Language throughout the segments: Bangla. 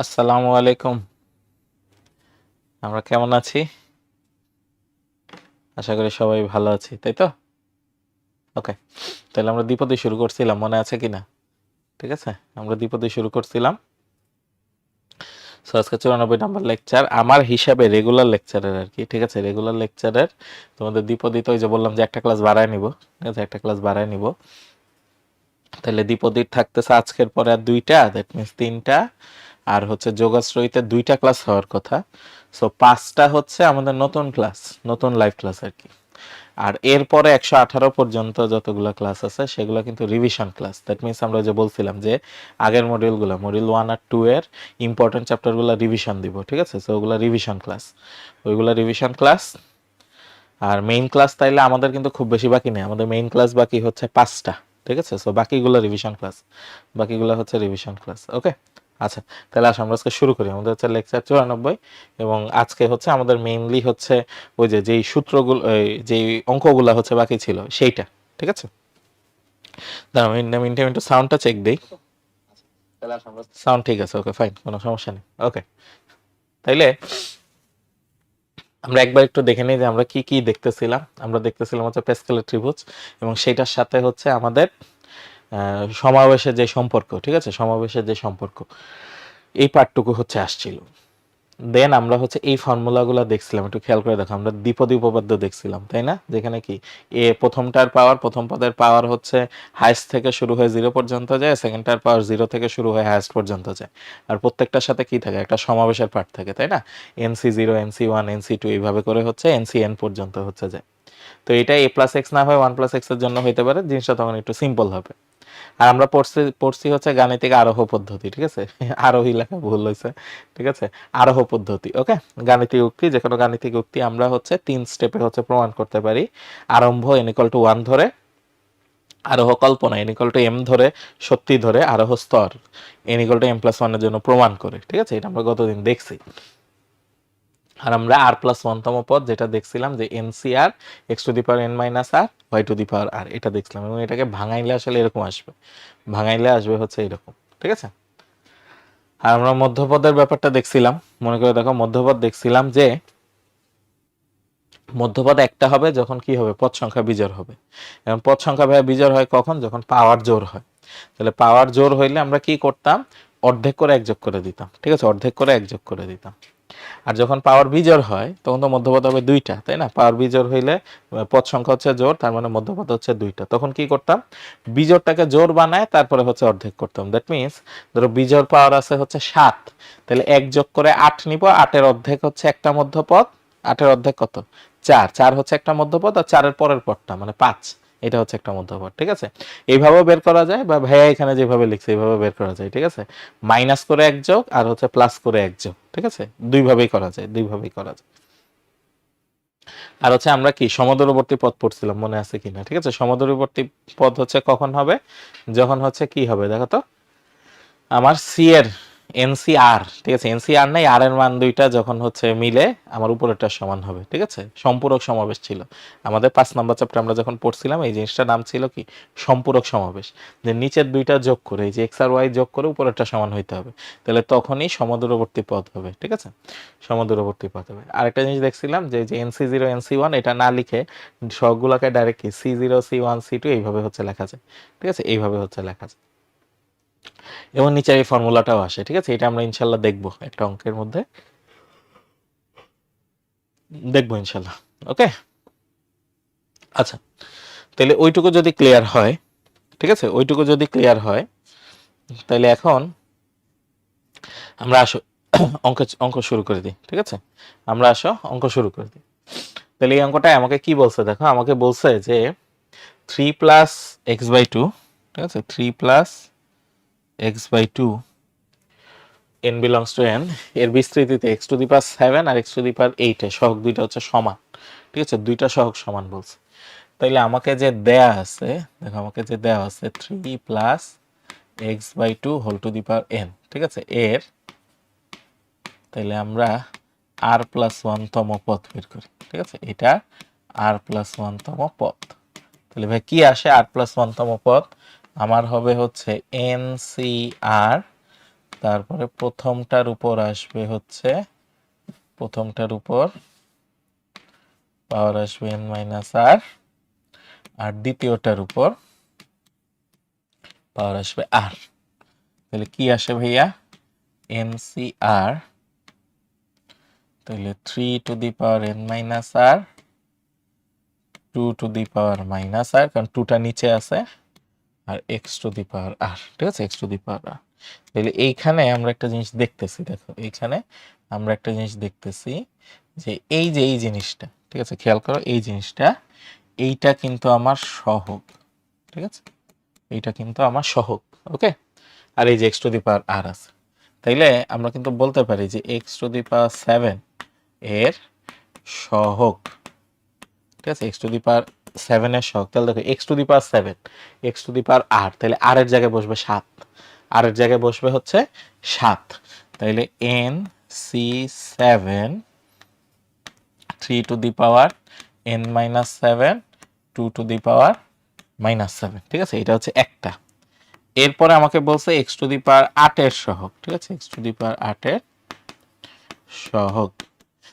আসসালামু আলাইকুম। আমরা কেমন আছি? আশা করি সবাই ভালো আছি, তাই তো? ওকে, তাহলে আমরা দ্বিপদী শুরু করছিলাম, মনে আছে কিনা? ঠিক আছে, আমরা দ্বিপদী শুরু করছিলাম। সো আজকে 94 নম্বর লেকচার, আমার হিসাবে রেগুলার লেকচারের আর কি। ঠিক আছে, রেগুলার লেকচারের তোমাদের দ্বিপদী তো ওই যে বললাম যে একটা ক্লাস বাড়ায় নিব। ঠিক আছে, একটা ক্লাস বাড়ায় নিব। তাহলে দ্বিপদীর থাকতেছে আজকের পরে আর দুইটা, দ্যাট মিনস তিনটা। আর হচ্ছে যোগাশ্রয়ীতে দুইটা ক্লাস হওয়ার কথা। সো 5টা হচ্ছে আমাদের নতুন ক্লাস, নতুন লাইভ ক্লাস আর কি। আর এরপরে 118 পর্যন্ত যতগুলো ক্লাস আছে সেগুলো কিন্তু রিভিশন ক্লাস। দ্যাট মিনস আমরা যে বলছিলাম যে আগের মডিউলগুলো, মডিউল 1 আর 2 এর ইম্পর্টেন্ট চ্যাপ্টারগুলো রিভিশন দিব। ঠিক আছে, সো ওগুলো রিভিশন ক্লাস, ওইগুলো রিভিশন ক্লাস। আর মেইন ক্লাস তাইলে আমাদের কিন্তু খুব বেশি বাকি নেই, আমাদের মেইন ক্লাস বাকি হচ্ছে 5টা। ঠিক আছে, সো বাকিগুলো রিভিশন ক্লাস, বাকিগুলো হচ্ছে রিভিশন ক্লাস। ওকে, আচ্ছা, তাহলে আসো আমরা আজকে শুরু করি। আমাদের হচ্ছে লেকচার 94 এবং আজকে হচ্ছে আমাদের মেইনলি হচ্ছে ওই যে যেই সূত্রগুলো, যেই অঙ্কগুলো হচ্ছে বাকি ছিল সেইটা। ঠিক আছে, দাঁড়াও মিনটাইম একটু সাউন্ডটা চেক দিই। সাউন্ড ঠিক আছে, ওকে ফাইন, কোনো সমস্যা নেই। ওকে, তাইলে আমরা একবার একটু দেখে নিই যে আমরা কি কি দেখতেছিলাম। আমরা দেখতেছিলাম হচ্ছে প্যাসকেলের ত্রিভুজ এবং সেটার সাথে হচ্ছে আমাদের সমাবেশের যে সম্পর্ক। ঠিক আছে, সমাবেশের যে সম্পর্ক, এই পার্টটুকু হচ্ছে আসছিল। দেন আমরা হচ্ছে এই ফর্মুলাগুলো দেখছিলাম, একটু খেয়াল করে দেখো। আমরা দ্বিপদী উপপাদ্য দেখছিলাম, তাই না? যেখানে কি প্রথমটার পাওয়ার, প্রথম পদের পাওয়ার হচ্ছে হাইস্ট থেকে শুরু হয়ে 0 পর্যন্ত যায়, সেকেন্ডটার পাওয়ার 0 থেকে শুরু হয়ে হাইস্ট পর্যন্ত যায়। আর প্রত্যেকটার সাথে কি থাকে? একটা সমাবেশের পার্ট থাকে, তাই না? NC0, NC1, NC2 এইভাবে করে হচ্ছে NCN পর্যন্ত হচ্ছে যায়। তো এটা a+x না হয় 1+x এর জন্য হইতে পারে, জিনিসটা তখন একটু সিম্পল হবে। আর আমরা পড়ছি হচ্ছে গাণিতিক আরোহ পদ্ধতি। ঠিক আছে, আরোহী লেখা ভুল হয়েছে। ঠিক আছে, আরোহ পদ্ধতি। ওকে, গাণিতিক উক্তি, যে কোনো গাণিতিক উক্তি আমরা হচ্ছে 3 স্টেপে হচ্ছে প্রমাণ করতে পারি। আরম্ভ n=1 ধরে, আরোহ কল্পনা n=m ধরে, সত্যি ধরে, আরোহ স্তর n=m+1 এর জন্য প্রমাণ করে। ঠিক আছে, এটা আমরা গতদিন দেখছি। আর আমরা r+1 তম পদ যেটা দেখছিলাম যে NCR x⁻n−r y⁻r, এটা দেখছিলাম এবং এটাকে ভাঙাইলে আসলে এরকম আসবে, ভাঙাইলে আসবে হচ্ছে এরকম। ঠিক আছে, আর আমরা মধ্যপদের ব্যাপারটা দেখছিলাম। মনে করে দেখো, মধ্যপদ দেখছিলাম যে মধ্যপদ একটা হবে যখন কি হবে? পদ সংখ্যা বিজোড় হবে। এবং পদ সংখ্যা বিজোড় হয় কখন? যখন পাওয়ার জোড় হয়। তাহলে পাওয়ার জোড় হইলে আমরা কি করতাম? অর্ধেক করে এক যোগ করে দিতাম। ঠিক আছে, অর্ধেক করে এক যোগ করে দিতাম। আর যখন পাওয়ার বিজোড় হয় তখন তো মধ্যপদ হবে দুইটা, তাই না? পাওয়ার বিজোড় হইলে পদ সংখ্যা হচ্ছে জোড়, তার মানে মধ্যপদ হচ্ছে দুইটা। তখন কি করতাম? বিজোড়টাকে জোড় বানায় তারপরে হচ্ছে অর্ধেক করতাম। দ্যাট মিনস ধরো বিজোড় পাওয়ার আছে হচ্ছে 7, তাহলে এক যোগ করে 8 নিব, 8-এর অর্ধেক হচ্ছে একটা মধ্যপদ, 8-এর অর্ধেক কত? 4, 4 হচ্ছে একটা মধ্যপদ, আর 4-এর পরের পদটা মানে 5, এটা হচ্ছে একটা মধ্যপদ। ঠিক আছে, এইভাবেও বের করা যায়, বা ভাইয়া এখানে যেভাবে লিখছে এইভাবে বের করা যায়। ঠিক আছে, মাইনাস করে এক যোগ আর হচ্ছে প্লাস করে এক যোগ। ঠিক আছে, দুইভাবেই করা যায়, দুইভাবেই করা যায়। আর হচ্ছে আমরা কি সমদূরবর্তী পদ পড়ছিলাম, মনে আছে কিনা? ঠিক আছে, সমদূরবর্তী পদ হচ্ছে কখন হবে? যখন হচ্ছে কি হবে দেখো তো, আমার সি এর NCR, ঠিক আছে, NCR নাই, আর এর মান দুইটা যখন হচ্ছে মিলে আমার উপরেরটা সমান হবে। ঠিক আছে, সম্পূরক সমাবেশ ছিল আমাদের 5 নম্বর চ্যাপ্টার আমরা যখন পড়ছিলাম, এই জিনিসটার নাম ছিল কি? সম্পূরক সমাবেশ। যে নিচের দুইটা যোগ করে, এই যে x আর y যোগ করে উপরেরটা সমান হইতে হবে, তাহলে তখনই সমদূরবর্তী পদ হবে। ঠিক আছে, সমদূরবর্তী পদ হবে। আরেকটা জিনিস দেখছিলাম যে NC0, NC1 এটা না লিখে সবগুলোকে ডাইরেক্ট কি C0, C1, C2 এইভাবে হচ্ছে লেখা যায়। ঠিক আছে, এইভাবে হচ্ছে লেখা যায় এবং নিচে এই ফর্মুলাটাও আসে। ঠিক আছে, এটা আমরা ইনশাল্লাহ দেখবো একটা অঙ্কের মধ্যে, দেখবো ইনশাল্লাহ। ওকে, আচ্ছা, তাহলে ওইটুকু যদি ক্লিয়ার হয়, ঠিক আছে, ওইটুকু যদি ক্লিয়ার হয়, তাহলে এখন আমরা আসো অঙ্ক অঙ্ক শুরু করে দিই। ঠিক আছে, আমরা আসো অঙ্ক শুরু করে দিই। তাহলে এই অঙ্কটা আমাকে কি বলছে দেখো, আমাকে বলছে যে 3+x/2, ঠিক আছে, 3+x/2 n belongs to n এর বিস্তৃতিতে x⁻7 আর x⁻8 এ সহগ দুইটা হচ্ছে সমান। ঠিক আছে, দুইটা সহগ সমান বলছে। তাইলে আমাকে যে দেয়া আছে, দেখো আমাকে যে দেয়া আছে 3+x/2 n, ঠিক আছে, এর তাইলে আমরা r+1 তম পদ বের করি। ঠিক আছে, এটা r+1 তম পদ। তাহলে ভাই কি আসে r+1 তম পদ? আমার হবে হচ্ছে NCR তারপরে প্রথমটার উপর আসবে হচ্ছে, প্রথমটার উপর পাওয়ার আসবে n মাইনাস আর, আর দ্বিতীয়টার উপর পাওয়ার আসবে আর। তাহলে কি আসে ভাইয়া, NCR, তাহলে 3 to the power n minus r, 2 to the power minus r, কারণ 2টা নিচে আছে, আর x to the power r, ঠিক আছে, x to the power r. তাহলে এইখানে আমরা একটা জিনিস দেখতেছি, দেখো এইখানে আমরা একটা জিনিস দেখতেছি যে এই জিনিসটা, ঠিক আছে, খেয়াল করো এই জিনিসটা, এইটা কিন্তু আমার সহগ, ঠিক আছে, এইটা কিন্তু আমার সহগ, ওকে। আর এই যে x টু দি পাওয়ার আর আছে, তাইলে আমরা কিন্তু বলতে পারি যে x টু দি পাওয়ার 7 এর সহগ, ঠিক আছে, x টু দি পাওয়ার 7 এর সহগ। তাহলে দেখো x to the power 7, x to the power r, তাহলে আর এর জায়গায় বসবে 7, আর এর জায়গায় বসবে হচ্ছে 7, তাহলে NC7 3 to the power n minus 7, 2 to the power minus 7, ঠিক আছে, এটা হচ্ছে একটা। এরপরে আমাকে বলছে x টু দি পাওয়ার 8 এর সহগ, ঠিক আছে, x টু দি পাওয়ার 8 এর সহগ।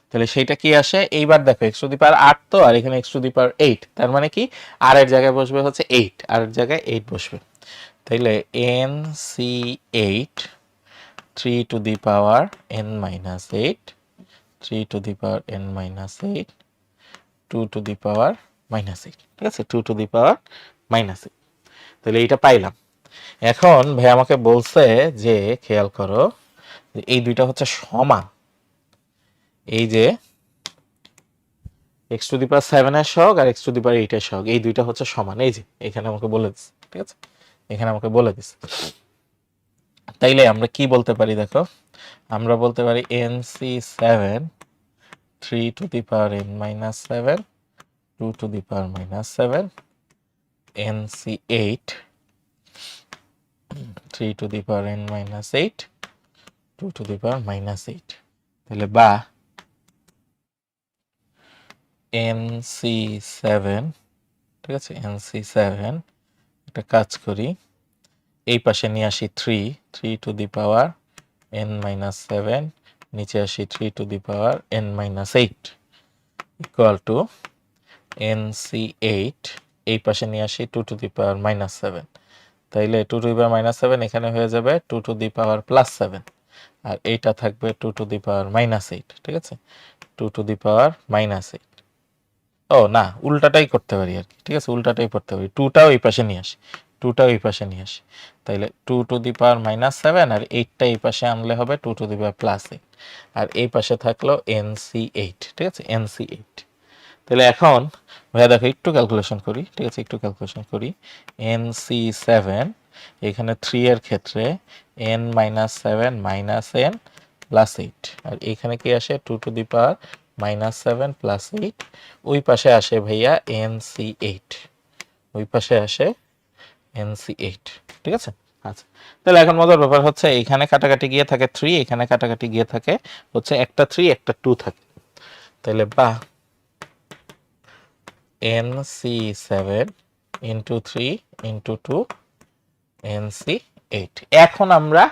তাহলে সেইটা কি আসে, এইবার দেখো x টু দি পাওয়ার 8 তো, আর এখানে x টু দি পাওয়ার 8, তার মানে কি আর এর জায়গায় বসবে হচ্ছে 8, আর এর জায়গায় 8 বসবে। তাইলে NC8 3 to the power n minus 8, 3 to the power n minus 8, 2 to the power minus 8, ঠিক আছে, 2 টু দি পাওয়ার মাইনাস 8। তাহলে এইটা পাইলাম। এখন ভাই আমাকে বলছে যে খেয়াল করো যে এই দুইটা হচ্ছে সমান, এই যে x টু দি পাওয়ার 7 এর সহগ আর x টু দি পাওয়ার 8 এর সহগ, এই দুইটা হচ্ছে সমান, এই যে এখানে আমাকে বলে দিচ্ছে, ঠিক আছে, এখানে আমাকে বলে দিচ্ছে। তাইলে আমরা কি বলতে পারি, দেখো আমরা বলতে পারি NC7 3 to the power n minus 7, 2 to the power minus 7, NC8 3 to the power n minus 8, 2 to the power minus 8। তাহলে বা NC7, ঠিক আছে, NC7 একটা কাজ করি, এই পাশে নিয়ে আসি 3 to the power n minus 7, নিচে আসি 3 to the power n minus 8 equal to NC8, এই পাশে নিয়ে আসি 2 টু দি পাওয়ার মাইনাস 7, তাইলে 2 টু দি পাওয়ার মাইনাস 7 এখানে হয়ে যাবে 2 টু দি পাওয়ার প্লাস 7, আর এইটা থাকবে 2 টু দি পাওয়ার মাইনাস 8, ঠিক আছে, 2 টু দি পাওয়ার মাইনাস 8। ও না, উল্টাটাই করতে পারি আর কি, ঠিক আছে, উল্টাটাই করতে পারি, 2টাও এই পাশে নিয়ে আসি, 2টাও এই পাশে নিয়ে আসি, তাইলে 2 টু দি পাওয়ার মাইনাস 7, আর 8টা এই পাশে আনলে হবে 2 টু দি পাওয়ার প্লাস 8, আর এই পাশে থাকলো NC8, ঠিক আছে, NC8। তাহলে এখন ভাইয়া দেখো একটু ক্যালকুলেশন করি, ঠিক আছে, একটু ক্যালকুলেশন করি, NC7 এখানে 3 এর ক্ষেত্রে n minus 7 minus n plus 8, আর এখানে কি আসে 2 to the power minus 7 plus 8, ওই পাশে আসে ভাইয়া NC8, ওই পাশে আসে NC8, ঠিক আছে। আচ্ছা, তাহলে এখন মজার ব্যাপার হচ্ছে এখানে কাটাকাটি গিয়ে থাকে 3, এখানে কাটাকাটি গিয়ে থাকে হচ্ছে একটা 3 একটা 2 থাকে, তাহলে বা NC7 ইন্টু 3 ইন্টু 2 NC8। এখন আমরা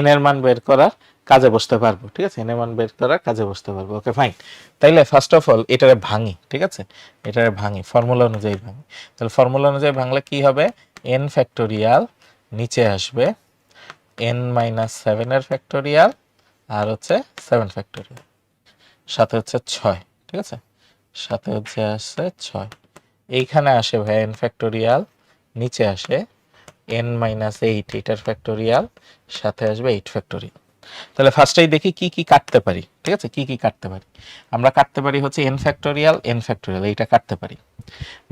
n এর মান বের করার কাজে বসতে পারবো, ঠিক আছে, n এর মান বের করার কাজে বসতে পারবো, ওকে ফাইন। তাইলে ফার্স্ট অফ অল এটারে ভাঙি, ঠিক আছে, এটারে ভাঙি ফর্মুলা অনুযায়ী ভাঙি। তাহলে ফর্মুলা অনুযায়ী ভাঙলে কি হবে, n ফ্যাক্টোরিয়াল নিচে আসবে n মাইনাস 7 এর ফ্যাক্টোরিয়াল, আর হচ্ছে 7 ফ্যাক্টোরিয়াল, সাথে হচ্ছে 6, ঠিক আছে, সাথে হচ্ছে আসছে 6, এইখানে আসে ভাই n ফ্যাক্টোরিয়াল, নিচে আসে n মাইনাস 8 এটার ফ্যাক্টোরিয়াল, সাথে আসবে 8 ফ্যাক্টোরিয়াল। তাহলে ফার্স্টেই দেখি কি কি কাটতে পারি, ঠিক আছে, কি কি কাটতে পারি। আমরা কাটতে পারি হচ্ছে n ফ্যাক্টোরিয়াল এইটা কাটতে পারি।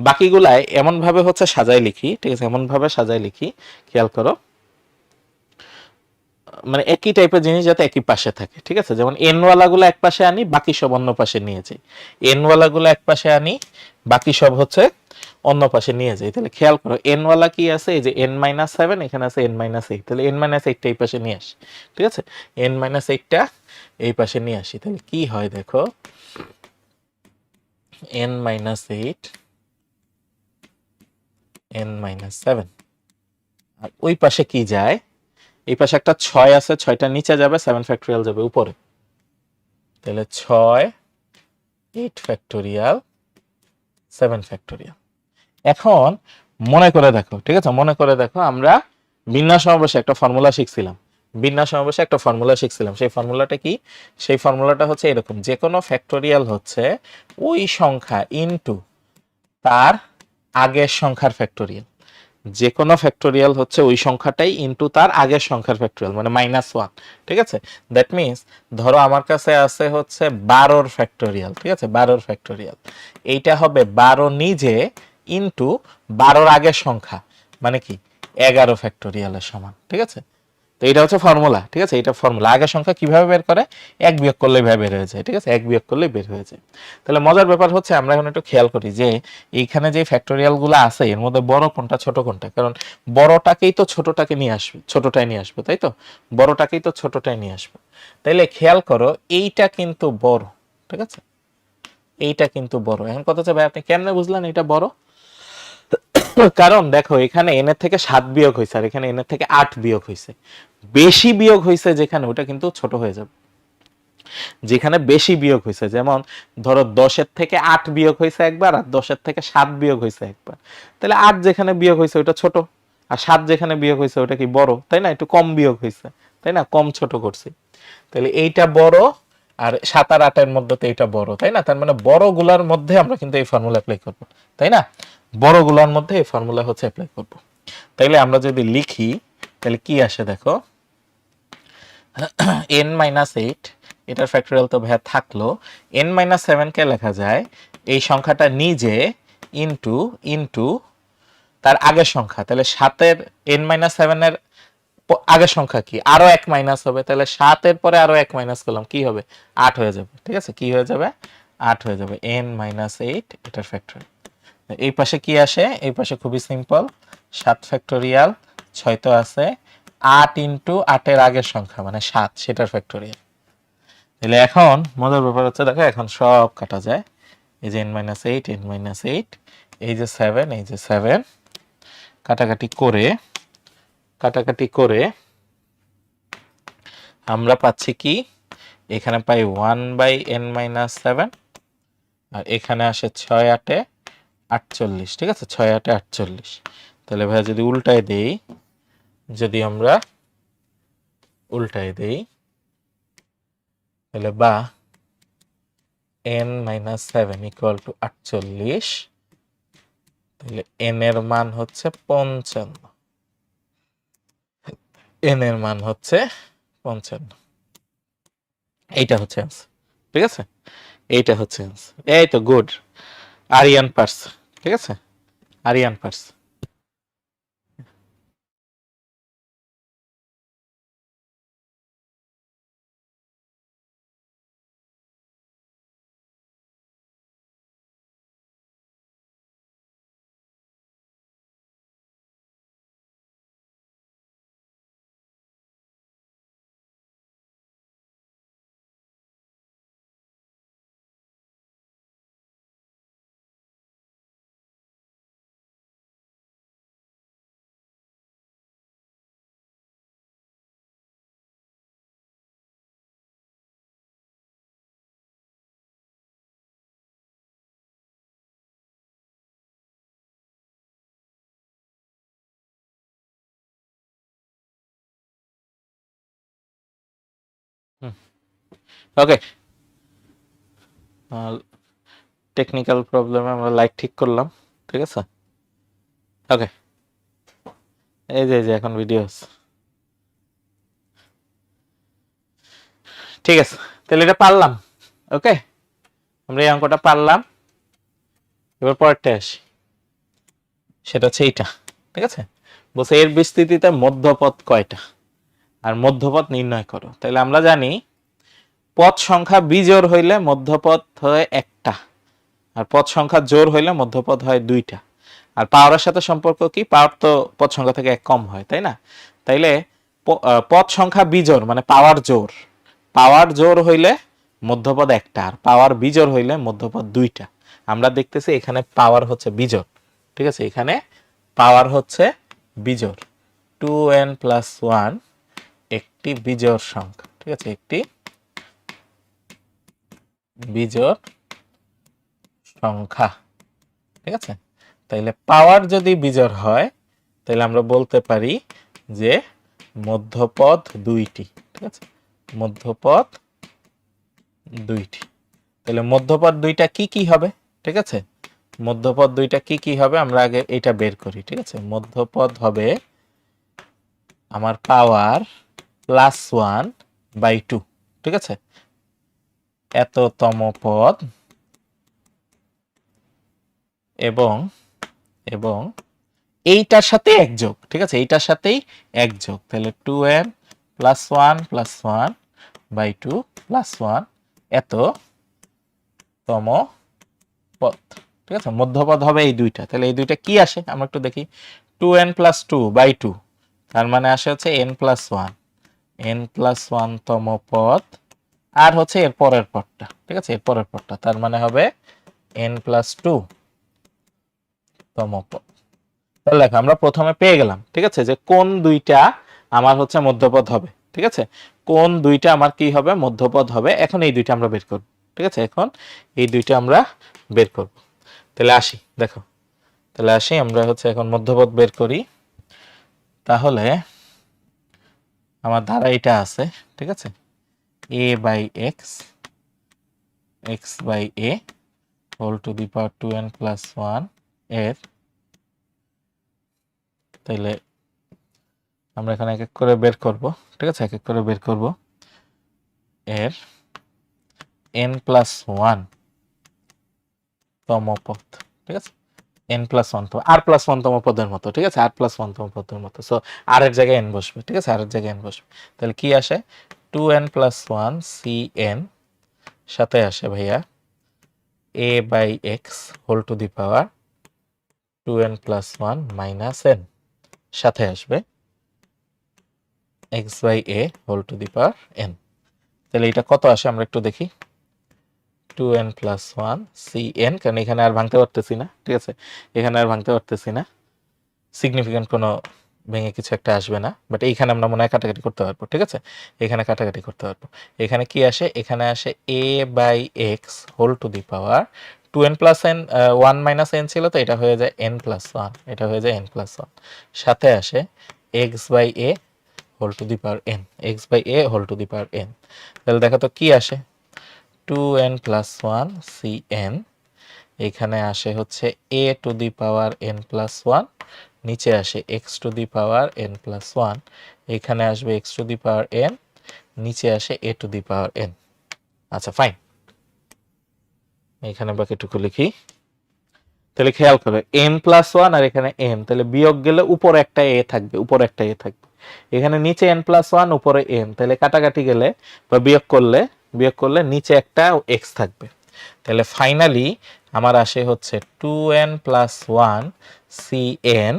বাকিগুলাই এমন ভাবে হচ্ছে সাজায় লিখি, ঠিক আছে, এমন ভাবে সাজায় লিখি, খেয়াল করো, মানে একই টাইপের জিনিস যাতে একই পাশে থাকে, ঠিক আছে, যেমন এন ওয়ালাগুলো এক পাশে আনি, বাকি সব অন্য পাশে নিয়ে যাই, এন ওয়ালাগুলো এক পাশে আনি, বাকি সব হচ্ছে অন্য পাশে নিয়ে যাই। তাহলে খেয়াল করো এন ওয়ালা কি আছে, এই যে n মাইনাস 7, এখানে আছে n মাইনাস 8, তাহলে n মাইনাস 8টা এই পাশে নিয়ে আসি, ঠিক আছে, n মাইনাস 8টা এই পাশে নিয়ে আসি, তাহলে কি হয় দেখো, n মাইনাস 8 n মাইনাস 7, আর ওই পাশে কি যায়, এই পাশে একটা 6 আছে, 6টা নিচে যাবে, 7 ফ্যাক্টোরিয়াল যাবে উপরে। তাহলে 6 8 ফ্যাক্টোরিয়াল 7 ফ্যাক্টোরিয়াল। এখন মনে করে দেখো, ঠিক আছে, মনে করে দেখো আমরা বিন্যাস সমাবেশে একটা ফর্মুলা শিখছিলাম। বিন্যাস সমাবেশে একটা ফর্মুলা শিখছিলাম। সেই ফর্মুলাটা কি? সেই ফর্মুলাটা হচ্ছে এরকম, যে কোনো ফ্যাক্টোরিয়াল হচ্ছে ওই সংখ্যা ইনটু তার আগের সংখ্যার ফ্যাক্টোরিয়াল। যে কোনো ফ্যাক্টোরিয়াল হচ্ছে ওই সংখ্যাটাই ইনটু তার আগের সংখ্যার ফ্যাক্টোরিয়াল, মানে -1। ঠিক আছে, দ্যাট মিনস ধরো আমার কাছে আছে হচ্ছে 12 ফ্যাক্টোরিয়াল। ঠিক আছে, 12 ফ্যাক্টোরিয়াল, এইটা হবে 12 নিজে ইনটু 12 আগের সংখ্যা, মানে কি 11 ফ্যাক্টোরিয়ালের সমান। ঠিক আছে, তো এটা হচ্ছে ফর্মুলা। ঠিক আছে, এটা ফর্মুলা। আগের সংখ্যা কিভাবে বের করে? এক বিয়োগ করলেই ভাবে বের হয়ে যায়। ঠিক আছে, এক বিয়োগ করলেই বের হয়ে যায়। তাহলে মজার ব্যাপার হচ্ছে আমরা এখন একটু খেয়াল করি যে এইখানে যে ফ্যাক্টোরিয়াল গুলো আছে এর মধ্যে বড় কোনটা ছোট কোনটা, কারণ বড়টাকেই তো ছোটটাকে নিয়ে আসবে, ছোটটাই নিয়ে আসবে, তাই তো? বড়টাকেই তো ছোটটাই নিয়ে আসবে। তাইলে খেয়াল করো এইটা কিন্তু বড়। ঠিক আছে, এইটা কিন্তু বড়। এখন কথা হচ্ছে ভাই আপনি কেমনে বুঝলেন এটা বড়? কারণ দেখো এখানে n এর থেকে 7 বিয়োগ হয়েছে আর এখানে n এর থেকে 8 বিয়োগ হয়েছে। বেশি বিয়োগ হয়েছে যেখানে, ওটা কিন্তু ছোট হয়ে যাবে। যেখানে বেশি বিয়োগ হয়েছে, যেমন ধরো 10-এর থেকে 8 বিয়োগ হয়েছে একবার আর 10-এর থেকে 7 বিয়োগ হয়েছে একবার, তাহলে 8 যেখানে বিয়োগ হয়েছে ওটা ছোট, আর 7 যেখানে বিয়োগ হয়েছে ওটা কি বড়, তাই না? একটু কম বিয়োগ হয়েছে, তাই না? কম ছোট করছি। তাহলে এইটা বড় আর 7 আর 8 এর মধ্যে তো এটা বড়, তাই না? তার মানে বড় গুলার মধ্যে আমরা কিন্তু এই ফর্মুলা অ্যাপ্লাই করব, তাই না? বড় গুলার মধ্যে এই ফর্মুলা হচ্ছে অ্যাপ্লাই করব। তাইলে আমরা যদি লিখি তাহলে কি আসে দেখো, n-8, এটার ফ্যাক্টোরিয়াল তো ভাইয়া থাকলো, n-7 কে লেখা যায় এই সংখ্যাটা নিজে ইনটু ইনটু তার আগের সংখ্যা। তাহলে 7-এর n-7 এর আগের সংখ্যা কি? আরো 1 মাইনাস হবে, তাহলে 7 এর পরে আরো 1 মাইনাস করলাম, কি হবে? 8 হয়ে যাবে। ঠিক আছে, কি হয়ে যাবে? 8 হয়ে যাবে। n-8 এটার ফ্যাক্টোরিয়াল। এই পাশে কি আসে? এই পাশে খুবই সিম্পল, 7 ফ্যাক্টোরিয়াল, 6 তো আছে, 8 ইনটু 8 এর আগের সংখ্যা মানে 7, সেটার ফ্যাক্টোরিয়াল। তাহলে এখন মজার ব্যাপার হচ্ছে দেখো এখন সব কাটা যায়। এই যে n-8, n-8, এই যে 7, এই যে 7, কাটাকাটি করে আমরা পাচ্ছি কি? এখানে পাই 1/n-7 আর এখানে আসে 6-8-এ 48। ঠিক আছে, 6-8-এ 48। তাহলে ভাইয়া যদি উল্টায় দেই, যদি আমরা উল্টায় দেই তাহলে বা n-7 ইকুয়াল টু 48, তাহলে n এর মান হচ্ছে 55, n এর মান হচ্ছে 55। এইটা হচ্ছে आंसर। ঠিক আছে, এইটা হচ্ছে आंसर। এই তো গুড, আরিয়ান পার্স। ঠিক আছে, আরিয়ান পার্স। ওকে, টেকনিক্যাল প্রবলেমে আমরা লাইট ঠিক করলাম। ঠিক আছে, ওকে, এই যে এখন ভিডিও আছে। ঠিক আছে, তাহলে এটা পারলাম। ওকে, আমরা এই অঙ্কটা পারলাম। এবার পরেরটা আসি, সেটা হচ্ছে এইটা। ঠিক আছে, বলছে এর বিস্তৃতিতে মধ্যপদ কয়টা আর মধ্যপদ নির্ণয় করো। তাহলে আমরা জানি পদ সংখ্যা বিজোড় হইলে মধ্যপদ হয় একটা, আর পদ সংখ্যা জোড় হইলে মধ্যপদ হয় দুইটা। আর পাওয়ারের সাথে সম্পর্ক কি? পাওয়ার তো পদ সংখ্যা থেকে এক কম হয়, তাই না? তাইলে পদ সংখ্যা বিজোড় মানে পাওয়ার জোড়, পাওয়ার জোড় হইলে মধ্যপদ একটা আর পাওয়ার বিজোড় হইলে মধ্যপদ দুইটা। আমরা দেখতেছি এখানে পাওয়ার হচ্ছে বিজোড়। ঠিক আছে, এখানে পাওয়ার হচ্ছে বিজোড়, 2n + 1 একটি বিজোড় সংখ্যা, ঠিক আছে, একটি বিজোড় সংখ্যা, ঠিক আছে। তাইলে পাওয়ার যদি বিজোড় হয় তাহলে আমরা বলতে পারি যে মধ্যপদ দুইটি, ঠিক আছে, মধ্যপদ দুইটি। তাহলে মধ্যপদ দুইটা কি কি হবে, ঠিক আছে, মধ্যপদ দুইটা কি কি হবে আমরা আগে এটা বের করি, ঠিক আছে। মধ্যপদ হবে আমার পাওয়ার +1/2, ঠিক আছে, এততম পদ এবং এবং এইটার সাথে এক যোগ, ঠিক আছে, এইটার সাথেই এক যোগ। তাহলে 2n + 1 + 1/2 + 1 এততম পদ, ঠিক আছে। মধ্যপদ হবে এই দুইটা। তাহলে এই দুইটা কি আসে আমরা একটু দেখি। 2n + 2/2 তার মানে আসে হচ্ছে n + 1, n + 1 তম পদ আর হচ্ছে এর পরের পদটা, ঠিক আছে, এর পরের পদটা তার মানে হবে n + 2 তম পদ। তাহলে দেখো আমরা প্রথমে পেয়ে গেলাম, ঠিক আছে, যে কোন দুইটা আমার হচ্ছে মধ্যপদ হবে, ঠিক আছে, কোন দুইটা আমার কি হবে মধ্যপদ হবে। এখন এই দুইটা আমরা বের করব, ঠিক আছে, এখন এই দুইটা আমরা বের করব। তাহলে আসি, দেখো, তাহলে আসি আমরা হচ্ছে এখন মধ্যপদ বের করি। তাহলে আমার ধারা এটা আছে, ঠিক আছে, a/x x/a whole to the power 2n + 1 এর, তাইলে আমরা এখানে এক এক করে বের করব, ঠিক আছে, এক এক করে বের করব এর n + 1 তম পদ, ঠিক আছে, n + 1 তম r + 1 তম পদের মতো, ঠিক আছে, r + 1 তম পদের মতো। সো r এর জায়গায় n বসবে, ঠিক আছে, r এর জায়গায় n বসবে। তাহলে কি আসে 2n + 1 cn সাথে আসে ভাইয়া a/x whole to the power 2n + 1 - n সাথে আসবে x/a whole to the power n। তাহলে এটা কত আসে আমরা একটু দেখি। 2n + 1 cn, কারণ এখানে আর ভাঙতে পারতেছি না, ঠিক আছে, এখানে আর ভাঙতে পারতেছি না, সিগনিফিক্যান্ট কোনো ভেঙে কিছু একটা আসবে না, বাট এইখানে আমরা মনে হয় কাটাকাটি করতে পারবো, ঠিক আছে, এখানে কাটাকাটি করতে পারবো। এখানে কি আসে, এখানে আসে a/x whole to the power 2n + n 1 - n ছিল, তো এটা হয়ে যায় n + 1, এটা হয়ে যায় n + 1 সাথে আসে x/a whole to the power n, x/a whole to the power n। তাহলে দেখো তো কি আসে 2n + 1 cn, এখানে আসে হচ্ছে a to the power n + 1, নিচে আসে x to the power n + 1, এখানে আসবে x to the power n, নিচে আসে a to the power n। আচ্ছা ফাইন, এখানে বাকিটুকু লিখি। তাহলে খেয়াল করো n + 1 আর এখানে n, তাহলে বিয়োগ গেলে উপরে একটা a থাকবে, উপরে একটা a থাকবে, এখানে নিচে n + 1 উপরে n, তাহলে কাটাকাটি গেলে বা বিয়োগ করলে নিচে একটা x থাকবে। তাহলে ফাইনালি আমার আসে হচ্ছে 2n + 1 cn,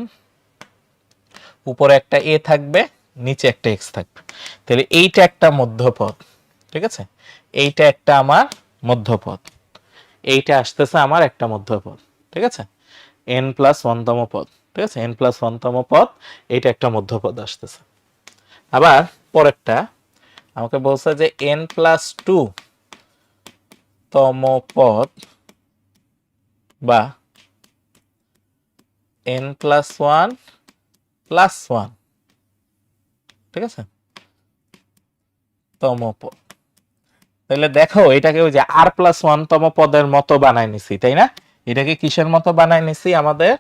উপরে একটা a থাকবে, নিচে একটা x থাকবে। তাহলে এইটা একটা মধ্যপদ, ঠিক আছে, এইটা একটা আমার মধ্যপদ, এইটা আসতেছে আমার একটা মধ্যপদ, ঠিক আছে, n + 1 তম পদ, ঠিক আছে, n + 1 তম পদ, এইটা একটা মধ্যপদ আসতেছে। আবার পরেরটা আমাকে বলছে যে n + 2 তম পদ বা n + 1 + 1, ঠিক আছে, তম পদ। তাহলে দেখো এটাকে ওই যে r + 1 তম পদের মতো বানাই নিছি, তাই না, এটাকে কিসের মতো বানাই নিছি আমাদের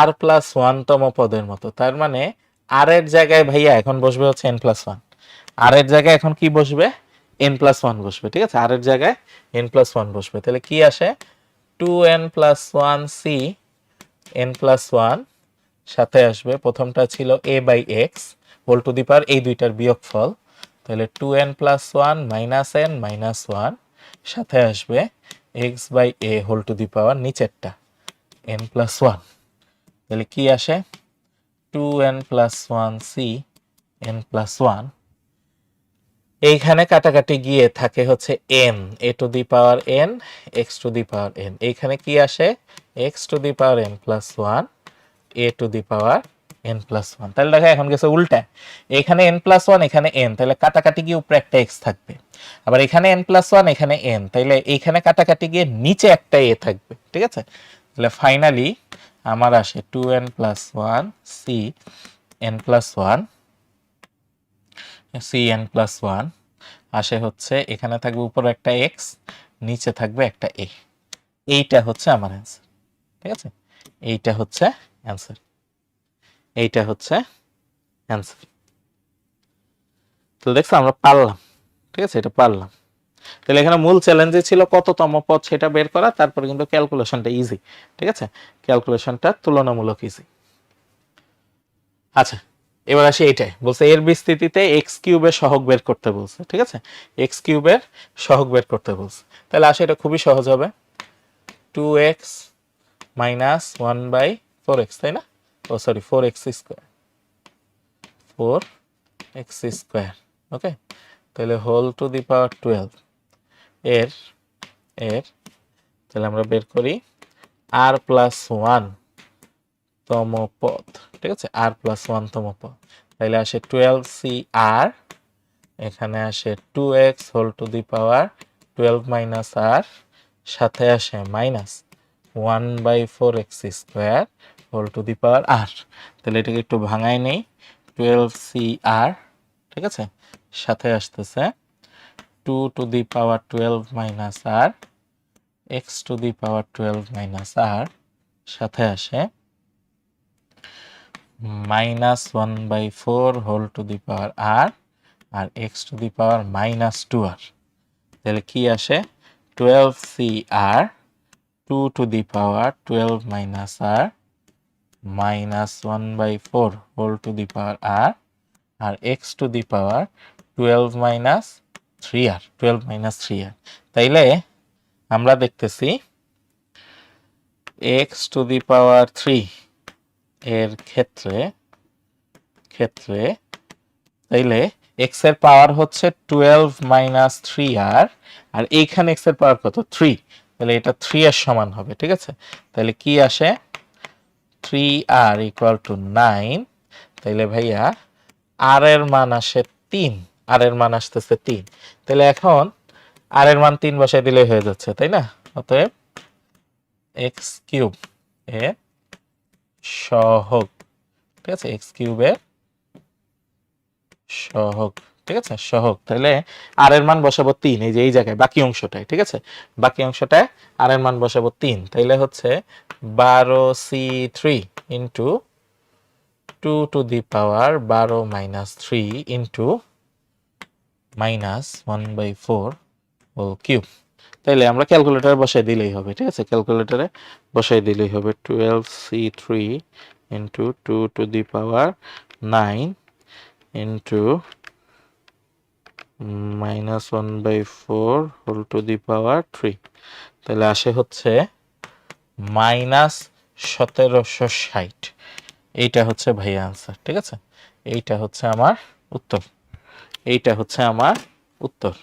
r + 1 তম পদের মতো। তার মানে r এর জায়গায় ভাইয়া এখন বসবে হচ্ছে n + 1, r এর জায়গায় এখন কি বসবে n + 1 বসবে, ঠিক আছে, r এর জায়গায় n + 1 বসবে। তাহলে কি আসে 2n + 1 c n + 1 সাথে আসবে প্রথমটা ছিল a/x হোল টু দি পাওয়ার এই দুইটার বিয়োগফল, তাহলে 2n + 1 - n - 1 সাথে আসবে x/a হোল টু দি পাওয়ার নিচেরটা n + 1। তাহলে কি আসে 2n + 1 c n + 1, এইখানে কাটাকাটি গিয়ে থাকে হচ্ছে n a to the power n x to the power n, এইখানে কি আসে x to the power n + 1 a to the power n plus one. তাহলে দেখো এখন গেছে উল্টা, এখানে n প্লাস ওয়ান, এখানে n, তাহলে কাটাকাটি গিয়ে উপরে একটা x থাকবে, আবার এখানে n প্লাস ওয়ান, এখানে n, তাইলে এইখানে কাটাকাটি গিয়ে নিচে একটা a থাকবে, ঠিক আছে। তাহলে ফাইনালি আমার আসে 2n plus one C n plus one, C n plus one আসে হচ্ছে, এখানে থাকবে উপরে একটা x, নিচে থাকবে একটা a। এইটা হচ্ছে আমার অ্যান্সার, ঠিক আছে। এইটা হচ্ছে অ্যান্সার, এইটা হচ্ছে অ্যান্সার। তো দেখছো আমরা পারলাম, ঠিক আছে, এটা পারলাম। তাহলে এখানে মূল চ্যালেঞ্জে ছিল কততম পদ সেটা বের করা, তারপরে কিন্তু ক্যালকুলেশনটা ইজি, ঠিক আছে, ক্যালকুলেশনটা তুলনামূলক ইজি। আচ্ছা, এবার আসি এইটাই বলছে এর বিস্তৃতিতে এক্স কিউবের সহগ বের করতে বলছে, ঠিক আছে, এক্স কিউবের সহগ বের করতে বলছে। তাহলে আসে এটা খুবই সহজ হবে, 2x মাইনাস 1/4x, তাই না, oh sorry 4x square, 4x square, okay. তাহলে হোল টু দি পাওয়ার 12 এর এর তাহলে আমরা বের করি আর প্লাস ওয়ান তম পদ, ঠিক আছে, আর প্লাস ওয়ান তম পদ। তাহলে আসে 12cr, এখানে আসে 2x whole to the power 12 minus r, সাথে আসে minus 1/4x square whole to the power r. তাহলে এটাকে একটু ভাঙাই নেই, 12cr, ঠিক আছে, সাথে আসতেছে 2 to the power 12 minus r, x to the power 12 minus r, সাথে আসে minus 1/4 whole to the power r, আর x to the power minus 2r। তাহলে কি আসে 12cr 2 to the power 12 minus r minus 1/4 whole to the power r, আর x to the power 12 minus 3r, 12 minus 3r। তাইলে আমরা দেখতেছি x টু দি পাওয়ার 3 এর ক্ষেত্রে তাইলে x এর পাওয়ার হচ্ছে 12 মাইনাস 3r, আর এইখানে x এর পাওয়ার কত 3, তাহলে এটা 3 এর সমান হবে, ঠিক আছে। তাহলে কি আসে 3r ইকুয়াল টু 9। তাইলে ভাইয়া আর এর মান আসে 3, আর এর মান আসতেছে 3। তাহলে এখন আর এর মান 3 বসাই দিলে হয়ে যাচ্ছে, তাই না। অতএব এক্স কিউব এর সহগ, ঠিক আছে, এক্স কিউবের সহগ, ঠিক আছে, সহগ। তাহলে আর এর মান বসাবো 3, এই যে এই জায়গায় বাকি অংশটায়, ঠিক আছে, বাকি অংশটায় আর এর মান বসাবো 3। তাইলে হচ্ছে 12c3 into 2 to the power 12 minus 3 into minus 1/4 whole cube. তাইলে আমরা ক্যালকুলেটরে বসাই দিলেই হবে, ঠিক আছে, ক্যালকুলেটরে বসাই দিলেই হবে 12c3 into 2 to the power 9 into minus 1/4 whole to the power 3। তাহলে আসে হচ্ছে মাইনাস 1760। এইটা হচ্ছে ভাইয়া আনসার, ঠিক আছে, এইটা হচ্ছে আমার উত্তর, এইটা হচ্ছে আমার উত্তর।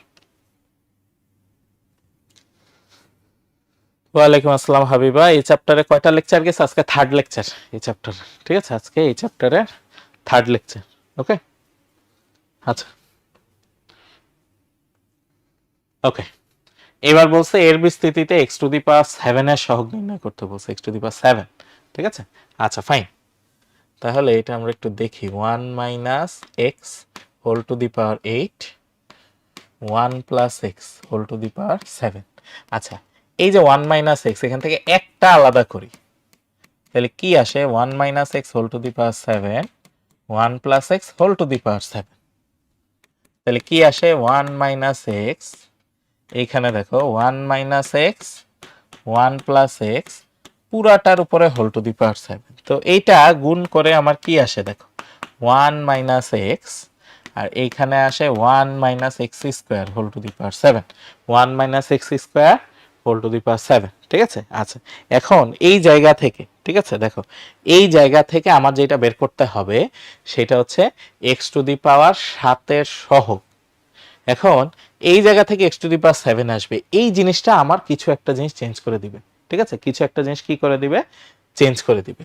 ওয়ালাইকুম আসসালাম হাবিবা। এই চ্যাপ্টারে কয়টা লেকচার গেছে? আজকে থার্ড লেকচার এই চ্যাপ্টার, ঠিক আছে, আজকে এই চ্যাপ্টারের থার্ড লেকচার, ওকে। আচ্ছা, ওকে, এবার বলছে এর বিস্তৃতিতে x টু দি পাওয়ার 7 এর সহগ নির্ণয় করতে বলছে, x টু দি পাওয়ার 7, ঠিক আছে। আচ্ছা ফাইন, তাহলে এটা আমরা একটু দেখি, 1 minus x whole to the power 8, 1 plus x whole to the power 7। আচ্ছা, এই যে 1 মাইনাস এক্স, এখান থেকে একটা আলাদা করি, তাহলে কি আসে 1 minus x whole to the power 7, 1 plus x whole to the power 7। তাহলে কি আসে 1 মাইনাস এক্স, এইখানে দেখো 1 মাইনাস এক্স 1 প্লাস এক্স পুরাটার উপরে হোল টু দি পাওয়ার 7। তো এইটা গুণ করে আমার কি আসে দেখো 1 মাইনাস এক্স, আর এইখানে আসে 1 minus x square whole to the power 7, 1 minus x square whole to the power 7, ঠিক আছে। আচ্ছা, এখন এই জায়গা থেকে, ঠিক আছে, দেখো এই জায়গা থেকে আমার যেটা বের করতে হবে সেটা হচ্ছে এক্স টু দি পাওয়ার 7 এর সহগ। এখন এই জায়গা থেকে এক্স টু দি পাওয়ার 7 আসবে, এই জিনিসটা আমার কিছু একটা জিনিস চেঞ্জ করে দিবে, ঠিক আছে, কিছু একটা জিনিস কি করে দিবে, চেঞ্জ করে দিবে।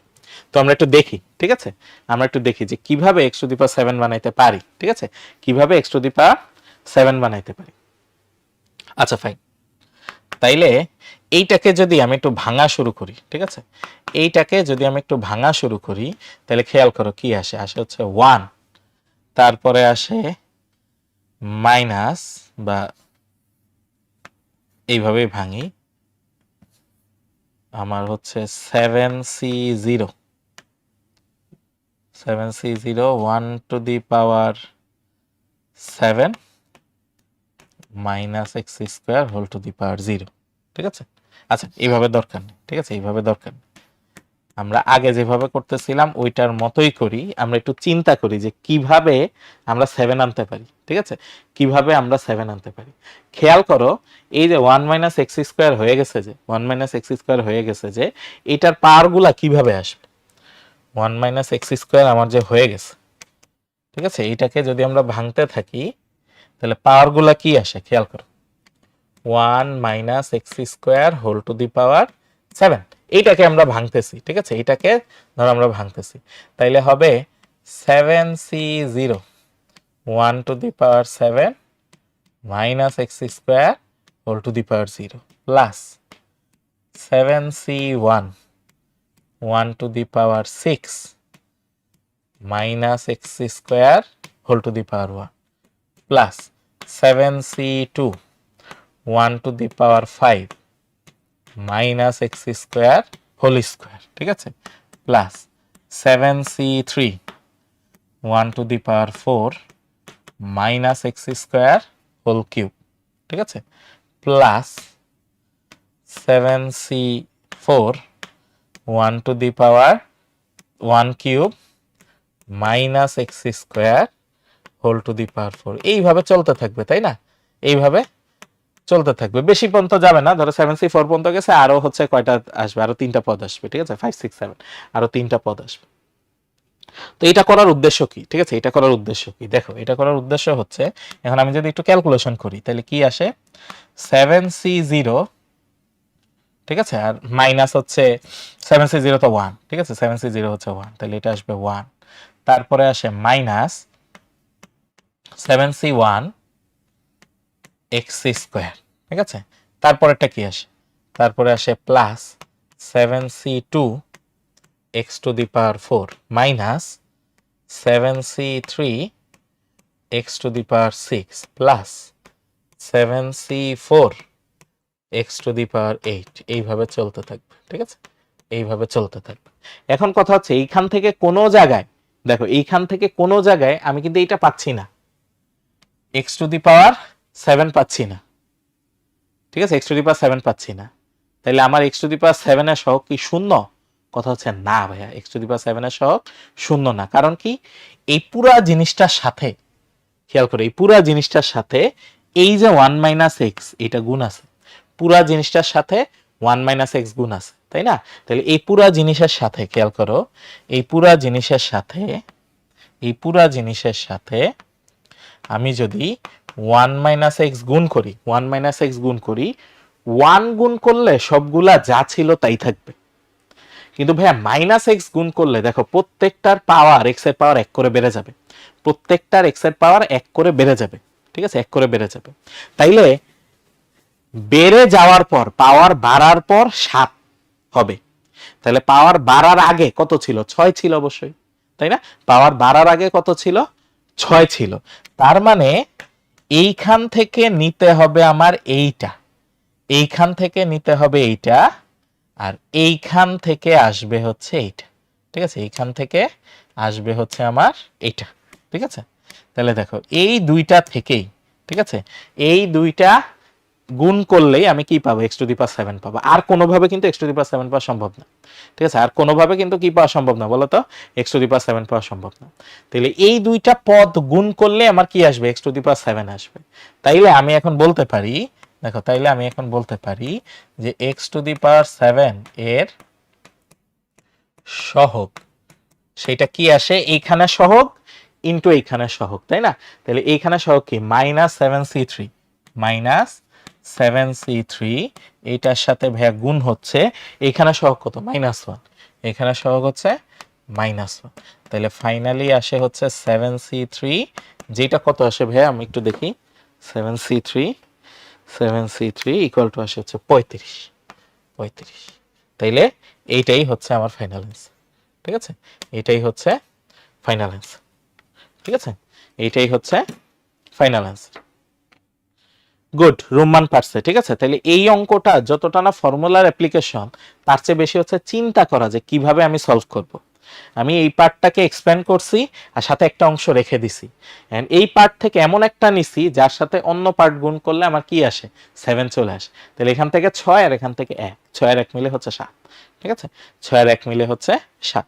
তো আমরা একটু দেখি, ঠিক আছে, আমরা একটু দেখি যে কিভাবে এক্স টু দি পাওয়ার 7 বানাইতে পারি, ঠিক আছে, কিভাবে এক্স টু দি পাওয়ার 7 বানাইতে পারি। আচ্ছা ফাইন, তাইলে এইটাকে যদি আমি একটু ভাঙা শুরু করি, ঠিক আছে, এইটাকে যদি আমি একটু ভাঙা শুরু করি, তাহলে খেয়াল করো কি আসে, আসে হচ্ছে 1, তারপরে আসে মাইনাস, বা এইভাবেই ভাঙি, আমার হচ্ছে 7c0, 1 to the power 7 minus x square whole to the power 0, ঠিক আছে। আচ্ছা এইভাবে দরকার নেই, ঠিক আছে, এইভাবে দরকার নেই, আমরা আগে যেভাবে করতেছিলাম ওইটার মতোই করি, আমরা একটু চিন্তা করি যে কিভাবে আমরা 7 আনতে পারি, ঠিক আছে, কিভাবে আমরা 7 আনতে পারি। খেয়াল করো এই যে 1 মাইনাস এক্স স্কোয়ার হয়ে গেছে, যে 1 মাইনাস এক্স স্কোয়ার হয়ে গেছে, যে এটার পাওয়ারগুলা কিভাবে আসবে, 1 মাইনাস এক্স স্কোয়ার আমার যে হয়ে গেছে, ঠিক আছে, এইটাকে যদি আমরা ভাঙতে থাকি তাহলে পাওয়ারগুলা কি আসে খেয়াল করো, 1 minus x square whole to the power 7, এইটাকে আমরা ভাঙতেছি, ঠিক আছে, এইটাকে ধরো আমরা ভাঙতেছি, তাইলে হবে 7c0 1 to the power 7 minus x square whole to the power 0 plus 7c1 1 to the power 6 minus x square whole to the power 1 plus 7c2 1 to the power 5 minus x square whole square, ঠিক আছে, plus 7c3 1 to the power 4 minus x square whole cube, ঠিক আছে, plus 7c4 1 to the power 1 cube minus x square whole to the power 4, এইভাবে চলতে থাকবে, তাই না, এইভাবে চলতে থাকবে, বেশি পর্যন্ত যাবে না, ধরো 7c4 পর্যন্ত গেছে, আরো হচ্ছে কয়টা আসবে, আরো 3টা পদ আসবে, ঠিক আছে, 5 6 7 আরো 3টা পদ আসবে। তো এটা করার উদ্দেশ্য কি, ঠিক আছে, এটা করার উদ্দেশ্য কি, দেখো এটা করার উদ্দেশ্য হচ্ছে, এখন আমি যদি একটু ক্যালকুলেশন করি তাহলে কি আসে, 7c0, ঠিক আছে, আর মাইনাস হচ্ছে 7c0 তো 1, ঠিক আছে, 7c0 হচ্ছে 1, তাহলে এটা আসবে 1, তারপরে আসে মাইনাস 7c1 এক্স স্কোয়ার, ঠিক আছে, তারপরেরটা কি আসে, তারপরে আসে plus 7c2 x to the power 4 minus 7c3 x to the power 6 plus 7c4 x to the power 8, এইভাবে চলতে থাকবে, ঠিক আছে, এইভাবে চলতে থাকবে। এখন কথা হচ্ছে এইখান থেকে কোনো জায়গায়, দেখো এইখান থেকে কোনো জায়গায় আমি কিন্তু এইটা পাচ্ছি না, এক্স টু দি পাওয়ার 7 পাচ্ছি না, ঠিক আছে, এক্স টু দি পাওয়ার 7 পাচ্ছি না, তাহলে আমার এক্স টু দি পাওয়ার 7 এর সহগ কি শূন্য, কথা হচ্ছে না ভাইয়া, এক্স টু দি পাওয়ার 7 এর সহগ শূন্য না, কারণ কি এই পুরা জিনিসটার সাথে, খেয়াল করে এই পুরা জিনিসটার সাথে এই যে 1 মাইনাস এক্স এটা গুণ আছে, পুরা জিনিসটার সাথে 1 মাইনাস এক্স গুণ আছে, তাই না, তাহলে এই পুরা জিনিসের সাথে খেয়াল করো, এই পুরা জিনিসের সাথে, এই পুরা জিনিসের সাথে আমি যদি 1 মাইনাস এক্স গুণ করি, 1 মাইনাস এক্স গুণ করি, 1 গুণ করলে সবগুলা যা ছিল তাই থাকবে, কিন্তু ভাইয়া মাইনাস এক্স গুণ করলে দেখো প্রত্যেকটার পাওয়ার এক্স এর পাওয়ার 1 করে বেড়ে যাবে, প্রত্যেকটার এক্স এর পাওয়ার 1 করে বেড়ে যাবে, ঠিক আছে, 1 করে বেড়ে যাবে, তাইলে বেড়ে যাওয়ার পর পাওয়ার বাড়ার পর 7 হবে, তাহলে পাওয়ার বাড়ার আগে কত ছিল, 6 ছিল অবশ্যই, তাই না, পাওয়ার বাড়ার আগে কত ছিল, 6 ছিল, তার মানে এইখান থেকে নিতে হবে আমার এইটা, এইখান থেকে নিতে হবে এইটা, আর এইখান থেকে আসবে হচ্ছে এইটা, ঠিক আছে, এইখান থেকে আসবে হচ্ছে আমার এইটা, ঠিক আছে, তাহলে দেখো এই দুইটা থেকেই, ঠিক আছে, এই দুইটা গুণ করলেই আমি কি পাবো, এক্স টু দি পাওয়ার 7 পাবো, আর কোনোভাবে কিন্তু এক্স টু দি পাওয়ার 7 পাওয়া সম্ভব না, ঠিক আছে, আর কোনোভাবে কিন্তু কি পাওয়া সম্ভব না বলো তো, এক্স টু দি পাওয়ার 7 পাওয়া সম্ভব না, তাহলে এই দুইটা পদ গুণ করলে আমার কি আসবে, এক্স টু দি পাওয়ার 7 আসবে, তাইলে আমি এখন বলতে পারি, দেখো তাইলে আমি এখন বলতে পারি যে এক্স টু দি পাওয়ার 7 এর সহগ সেটা কি আসে, এইখানে সহগ ইনটু এইখানে সহগ, তাই না, তাহলে এইখানে সহগ কি মাইনাস 7c3, মাইনাস 7c3, এইটার সাথে ভাইয়া গুণ হচ্ছে এইখানে সহগ কত, -1, এখানে সহগ হচ্ছে -1, তাহলে ফাইনালি আসে হচ্ছে 7c3, যেটা কত আসে ভাইয়া আমি একটু দেখি, 7c3 ইকুয়াল টু আসে হচ্ছে 35, তাইলে এইটাই হচ্ছে আমার ফাইনাল অ্যান্সার। ঠিক আছে, এটাই হচ্ছে ফাইনাল অ্যান্সার। ঠিক আছে, এইটাই হচ্ছে ফাইনাল অ্যান্সার। গুড, রুম্মান পারছে। ঠিক আছে, তাহলে এই অঙ্কটা যতটা না ফর্মুলার অ্যাপ্লিকেশন, তার চেয়ে বেশি হচ্ছে চিন্তা করা যে কিভাবে আমি সলভ করব। আমি এই পার্টটাকে এক্সপ্যান্ড করছি আর সাথে একটা অংশ রেখে দিছি, এন্ড এই পার্ট থেকে এমন একটা নিছি যার সাথে অন্য পার্ট গুণ করলে আমার কি আসে, 7 চলে আসে। তাহলে এখান থেকে 6 আর এখান থেকে 1, 6 আর 1 মিলে হচ্ছে 7। ঠিক আছে, 6 আর 1 মিলে হচ্ছে 7।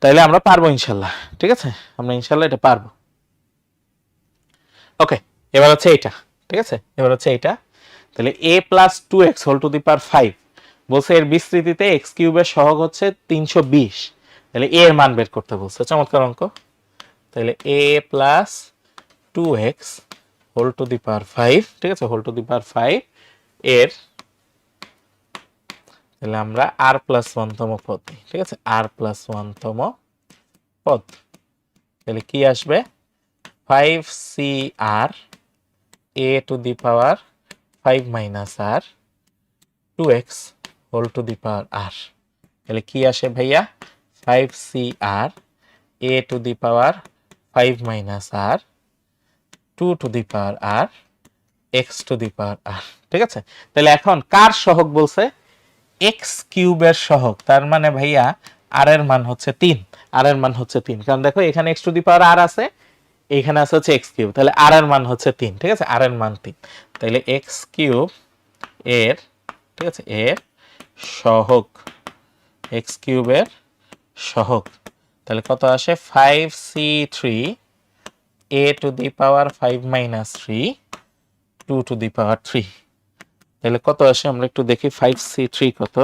তাইলে আমরা পারবো ইনশাল্লাহ। ঠিক আছে, আমরা ইনশাল্লাহ এটা পারবো। ওকে, এবার হচ্ছে এইটা। ঠিক আছে, এবার হচ্ছে এইটা। তাহলে a plus 2x whole to the power 5 বলছে এর বিস্তৃতিতে x কিউবের সহগ হচ্ছে 320। তাহলে a এর মান বের করতে বলছে, চমৎকার অঙ্ক। তাহলে a plus 2x whole to the power 5, ঠিক আছে, হোল টু দি পাওয়ার 5 এর, তাহলে আমরা r প্লাস 1 তম পদ নিই। ঠিক আছে, r প্লাস 1 তম পদ, তাহলে কি আসবে, 5cr a to the power 5 minus r 2x whole to the power r। তাহলে কি আসে ভাইয়া, 5cr a to the power 5 minus r 2 to the power r x to the power r। ঠিক আছে, তাহলে এখন কার সহগ বলছে, x কিউবের সহগ, তার মানে ভাইয়া r এর মান হচ্ছে 3, r এর মান হচ্ছে 3, কারণ দেখো এখানে x to the power r আছে, এখানে আছে হচ্ছে x কিউব, তাহলে r এর মান হচ্ছে 3। ঠিক আছে, r এর মান 3, তাহলে x কিউব এর, ঠিক আছে, এর সহগ, x কিউবের সহগ, তাহলে কত আসে, 5c3 a to the power 5 minus 3 2 to the power 3। তাহলে কত আসে আমরা একটু দেখি, 5c3 কত,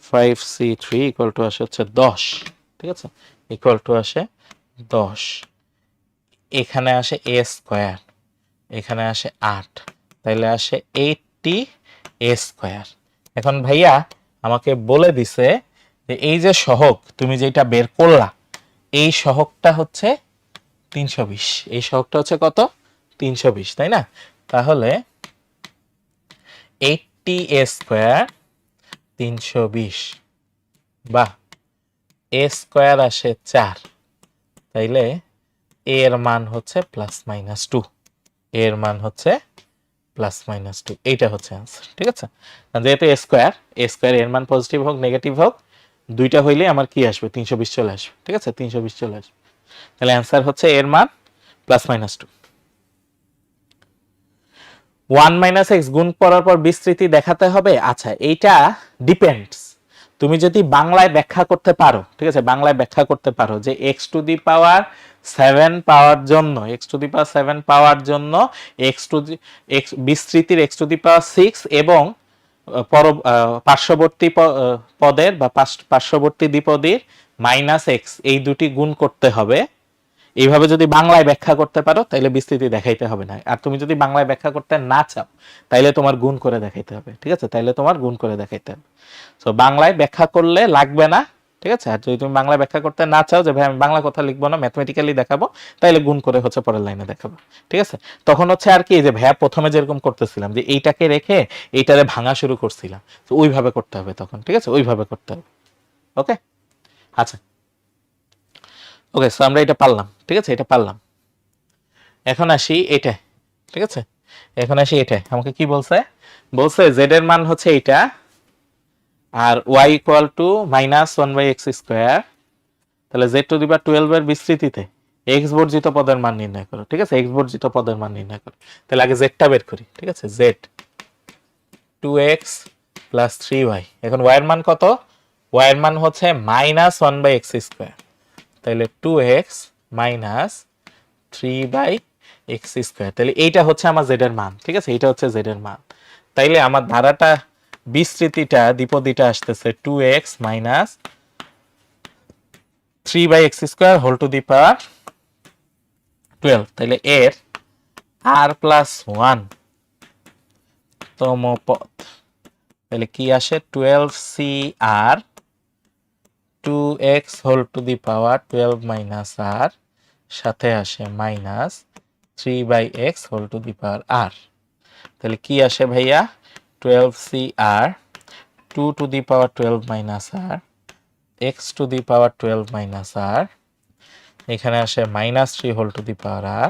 5c3 ইকুয়াল টু আসে হচ্ছে 10। ঠিক আছে, ইকুয়াল টু আসে 10, এখানে আসে a স্কয়ার, এখানে আসে 8, তাইলে আসে 80 a স্কয়ার। এখন ভাইয়া আমাকে বলে দিছে যে এই যে সহগ তুমি যেটা বের করলা, এই সহগটা হচ্ছে 320, এই সহগটা হচ্ছে কত, 320, তাই না? তাহলে 80 a স্কয়ার 320 বা a স্কয়ার আসে 4, তাইলে এর মান হচ্ছে প্লাস মাইনাস 2, এর মান হচ্ছে প্লাস মাইনাস 2, এইটা হচ্ছে आंसर। ঠিক আছে, যেহেতু a স্কয়ার এর মান পজিটিভ হোক নেগেটিভ হোক, দুইটা হইলে আমার কি আসবে, 320 চলে আসবে। ঠিক আছে, 320 চলে আসবে, তাহলে आंसर হচ্ছে এর মান প্লাস মাইনাস 2। 1 মাইনাস এক্স গুণ করার পর বিস্তৃতি দেখাতে হবে। আচ্ছা, এইটা ডিপেন্ডস, তুমি যদি বাংলায় ব্যাখ্যা করতে পারো, ঠিক আছে, বাংলায় ব্যাখ্যা করতে পারো যে x টু দি পাওয়ার 7 পাওয়ার জন্য, x টু দি পাওয়ার 7 পাওয়ার জন্য বিস্তৃতির x টু দি পাওয়ার 6 এবং পার্শ্ববর্তী পদের বা পার্শ্ববর্তী দ্বিপদীর মাইনাস এক্স, এই দুটি গুণ করতে হবে। এইভাবে যদি বাংলায় ব্যাখ্যা করতে পারো তাহলে বিস্তৃতি দেখাইতে হবে না। আর তুমি যদি বাংলায় ব্যাখ্যা করতে না চাও তাইলে তোমার গুণ করে দেখাইতে হবে। ঠিক আছে, তাইলে তোমার গুণ করে দেখাইতে হবে। সো বাংলায় ব্যাখ্যা করলে লাগবে না। ঠিক আছে, আর যদি তুমি বাংলায় ব্যাখ্যা করতে না চাও যে ভাই আমি বাংলা কথা লিখবো না, ম্যাথমেটিক্যালি দেখাবো, তাইলে গুণ করে হচ্ছে পরের লাইনে দেখাবো। ঠিক আছে, তখন হচ্ছে আর কি, যে ভাইয়া প্রথমে যেরকম করতেছিলাম যে এইটাকে রেখে এইটারে ভাঙা শুরু করছিলাম, তো ওইভাবে করতে হবে তখন। ঠিক আছে, ওইভাবে করতে হবে। ওকে, আচ্ছা, ওকে, সো আমরা এটা পারলাম। ঠিক আছে, এটা পারলাম। এখন আসি এটা। ঠিক আছে, এখন আসি এটা, আমাকে কি বলছে, বলছে জেড এর মান হচ্ছে এইটা আর y equal to minus 1/x square. তাহলে z টু দি পাওয়ার 12 এর বিস্তৃতিতে x বর্জিত পদের মান নির্ণয় করো। ঠিক আছে, x বর্জিত পদের মান নির্ণয় করো। তাহলে আগে z টা বের করি। ঠিক আছে, z 2x প্লাস 3y। এখন y এর মান কত, y এর মান হচ্ছে মাইনাস 1/x স্কয়ার, তাহলে 2x মাইনাস 3/x স্কয়ার। তাহলে এইটা হচ্ছে আমার z এর মান। ঠিক আছে, এইটা হচ্ছে z এর মান। তাইলে আমার ধারাটা বিস্তৃতিটা দ্বিপদীটা আসতেছে 2x minus 3/x square whole to the power 12। তাহলে এর r প্লাস 1 তম পদ তাহলে কি আসে 12cr 2x whole to the power 12 minus r, সাথে আসে minus 3/x whole to the power r। তাহলে কি আসে ভাইয়া 12cr 2 to the power 12 minus r, x to the power 12 minus r, এখানে আসে minus 3 whole to the power r,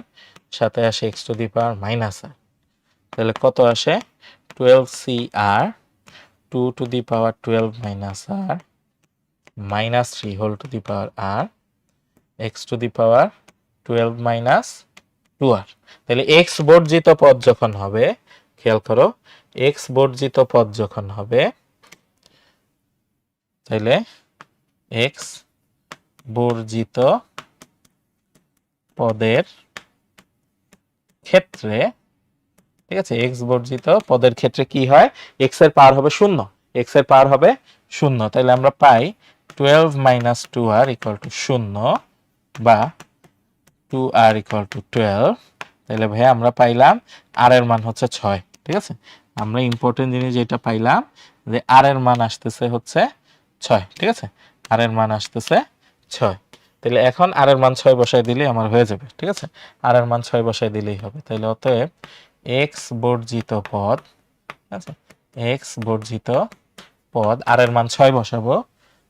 সাথে আসে x to the power minus r। তাহলে কত আসে 12cr 2 to the power 12 minus r minus 3 whole to the power r, x to the power 12 minus 2r। তাহলে x বর্জিত পদ যখন হবে, খেয়াল করো, x বর্জিত পদ যখন হবে, তাহলে x বর্জিত পদের ক্ষেত্রে, ঠিক আছে, x বর্জিত পদের ক্ষেত্রে কি হয়, x এর পাওয়ার হবে শূন্য, x এর পাওয়ার হবে শূন্য। তাহলে আমরা পাই 12 মাইনাস 2r ইকুয়াল টু শূন্য বা 2r ইকুয়াল টু 12। তাহলে ভাই আমরা পাইলাম r এর মান হচ্ছে 6। ঠিক আছে, আমরা ইম্পর্টেন্ট জিনিস যেটা পাইলাম যে r এর মান আসতেছে হচ্ছে 6। ঠিক আছে, r এর মান আসতেছে 6। তাহলে এখন r এর মান 6 বসাই দিলে আমার হয়ে যাবে। ঠিক আছে, r এর মান 6 বসাই দিলেই হবে। তাহলে অতএব x বর্জিত পদ, ঠিক আছে, x বর্জিত পদ r এর মান 6 বসাবো,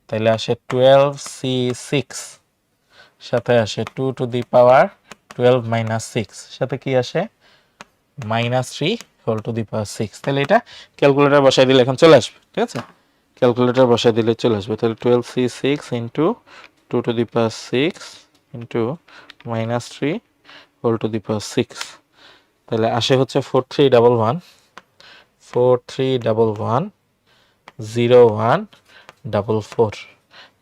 তাহলে আসে 12c6, সাথে আসে 2 টু দি পাওয়ার 12 মাইনাস 6, সাথে কি আসে minus 3 whole to the power 6। তাহলে এটা ক্যালকুলেটর বসাই দিলে এখন চলে আসবে। ঠিক আছে, ক্যালকুলেটর বসাই দিলে চলে আসবে। তাহলে 12c6 into 2 to the power 6 into minus 3 whole to the power 6, তাহলে আসে হচ্ছে 43110144।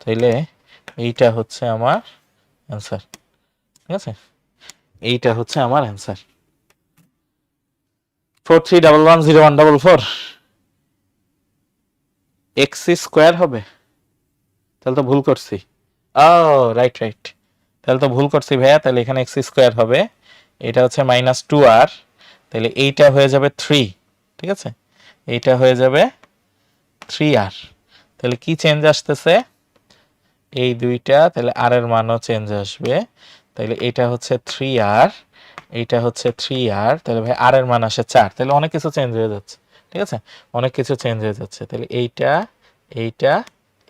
তাইলে এইটা হচ্ছে আমার অ্যান্সার। ঠিক আছে, এইটা হচ্ছে আমার অ্যান্সার 43110144। এক্স স্কোয়ার হবে, তাহলে তো ভুল করছি। ও রাইট রাইট, তাহলে তো ভুল করছি ভাইয়া। তাহলে এখানে এক্স স্কোয়ার হবে, এটা হচ্ছে মাইনাস 2r, তাহলে এইটা হয়ে যাবে 3। ঠিক আছে, এইটা হয়ে যাবে 3r। তাহলে কি চেঞ্জ আসতেছে এই দুইটা, তাহলে r এর মানও চেঞ্জ আসবে। তাহলে এটা হচ্ছে 3r, এইটা হচ্ছে 3r, তাহলে ভাই r এর মান আসে 4। তাহলে অনেক কিছু চেঞ্জ হয়ে যাচ্ছে। ঠিক আছে, অনেক কিছু চেঞ্জ হয়ে যাচ্ছে। তাহলে এইটা, এইটা,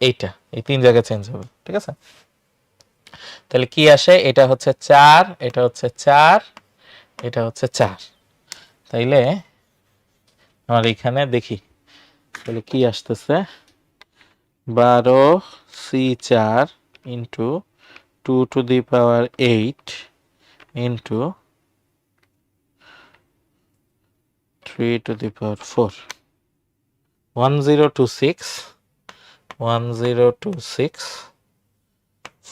এইটা, এই তিন জায়গায় চেঞ্জ হবে। ঠিক আছে, তাহলে কি আসে, এটা হচ্ছে 4, এটা হচ্ছে 4, এটা হচ্ছে 4। তাইলে আমার এখানে দেখি তাহলে কি আসতেছে 12c4 into 2 to the power 8 into 3 to the power 4, 1026 1026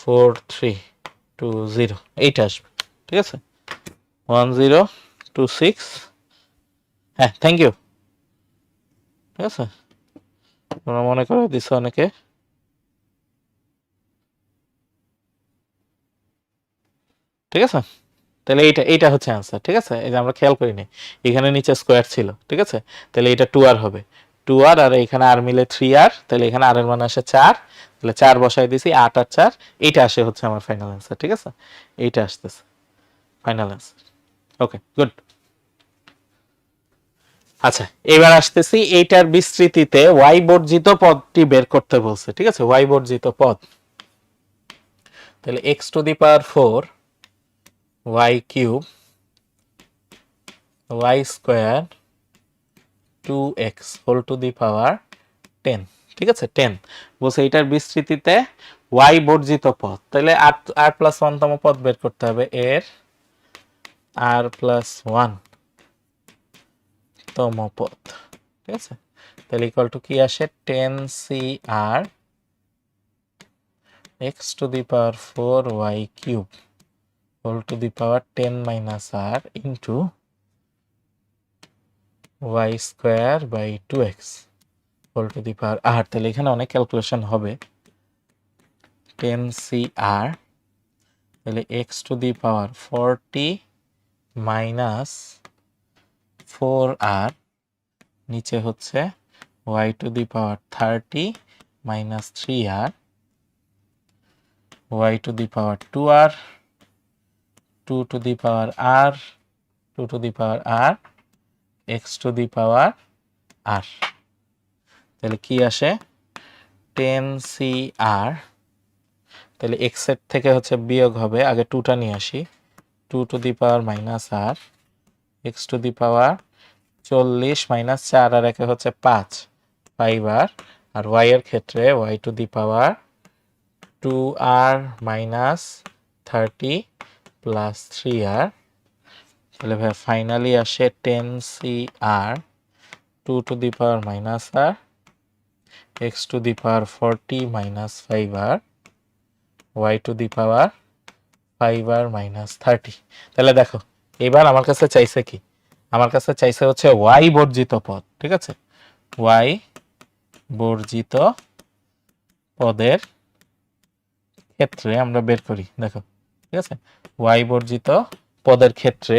4320, এইটা আসবে। ঠিক আছে, 1026, হ্যাঁ থ্যাংক ইউ। ঠিক আছে, তোমরা মনে করে দিছো অনেকে। ঠিক আছে, তাহলে এইটা এইটা হচ্ছে অ্যান্সার। ঠিক আছে, এই যে আমরা খেয়াল করিনি এখানে নিচে স্কোয়ার ছিল। ঠিক আছে, তাহলে এটা 2r হবে, 2r আর এখানে আর মিলে 3r, তাহলে এখানে r এর মান আসে 4, তাহলে 4 বসাই দিছি, 8 আর 4, এইটা আসে হচ্ছে আমার ফাইনাল অ্যান্সার। ঠিক আছে, এইটা আসতেছে ফাইনাল অ্যান্সার। Okay good. আচ্ছা, এবার আসতেছি এইটার বিস্তৃতিতে y বর্জিত পদটি বের করতে বলছে। ঠিক আছে, y বর্জিত পদ, তাহলে x to the power 4 y cube y square 2x whole to the power 10। ঠিক আছে, 10 বলছে এটার বিস্তৃতিতে y বর্জিত পদ, তাহলে r প্লাস 1 তম পদ বের করতে হবে, এর r প্লাস 1 তম পদ। ঠিক আছে, তাহলে ইকুয়াল টু কি আসে 10cr x to the power 4 y cube whole to the power 10 minus r into y square by 2x whole to the power r। তাহলে এখানে অনেক ক্যালকুলেশন হবে। 10cr, তাহলে x to the power 40 minus 4r, নিচে হচ্ছে y to the power 30 minus 3r, y to the power 2r, 2 to the power r, 2 to the power r, x to the power r। তাহলে কি আসে 10cr। তাহলে x এর থেকে হচ্ছে বিয়োগ হবে, আগে 2টা নিয়ে আসি, 2 to the power minus r, x to the power 40 minus 4 আর একে হচ্ছে 5, 5r, আর y এর ক্ষেত্রে y to the power 2r minus 30 plus 3r। তাহলে ভাই ফাইনালি আসে 10cr, 2 to the power minus r, x to the power 40 minus 5r, y to the power 5r minus 30। তাহলে দেখো এবার আমার কাছে চাইছে কি, আমার কাছে চাইছে হচ্ছে y বর্জিত পদ, ঠিক আছে, y বর্জিত পদের ক্ষেত্রে আমরা বের করি। দেখো ঠিক আছে, y বর্জিত পদের ক্ষেত্রে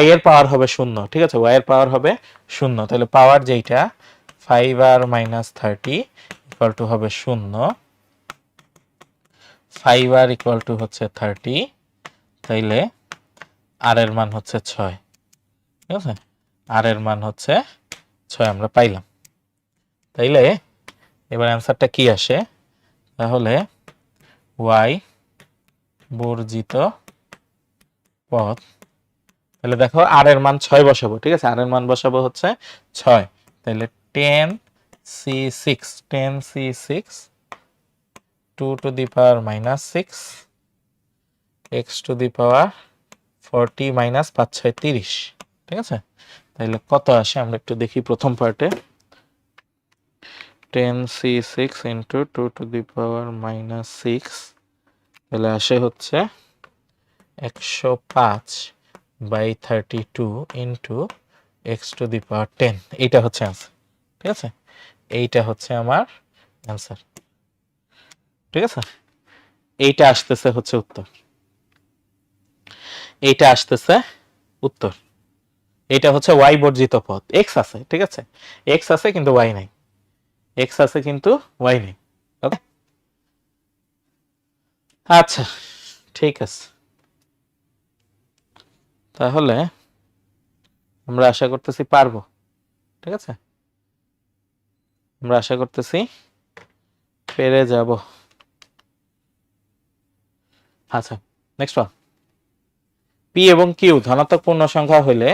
y এর পাওয়ার হবে 0, ঠিক আছে, y এর পাওয়ার হবে 0। তাহলে পাওয়ার যেটা 5r মাইনাস 30 ইকুয়াল টু হবে 0, 5r ইকুয়াল টু হচ্ছে 30, তাইলে r এর মান হচ্ছে 6, ঠিক আছে, r এর মান হচ্ছে 6 আমরা পাইলাম। তাইলে এবার অ্যান্সারটা কি আসে, তাহলে y বর্জিত পদ, তাহলে দেখো r এর মান 6 বসাবো, ঠিক আছে, r এর মান বসাবো হচ্ছে 6, তাহলে 10c6, 10c6, 2 to the power minus 6, x to the power 40 minus 5 6 30, ঠিক আছে। তাহলে কত আসে আমরা একটু দেখি প্রথম পার্টে, 10c6 into 2 to the power minus 6, তাহলে আসে হচ্ছে 105 by 32 into x to the power 10। এইটা হচ্ছে অ্যান্সার, ঠিক আছে, এইটা হচ্ছে আমার অ্যান্সার, ঠিক আছে। এইটা আসতেছে হচ্ছে উত্তর, এইটা আসতেছে উত্তর। এটা হচ্ছে y বর্জিত পদ, x আছে, ঠিক আছে, x আছে কিন্তু y নাই, x আছে কিন্তু y নেই। ওকে, আচ্ছা ঠিক আছে, তাহলে আমরা আশা করতেছি পারবো, ঠিক আছে, আমরা আশা করতেছি পেরে যাব। আচ্ছা নেক্সট ওয়ান, পি এবং কিউ ধনাত্মক পূর্ণ সংখ্যা হলে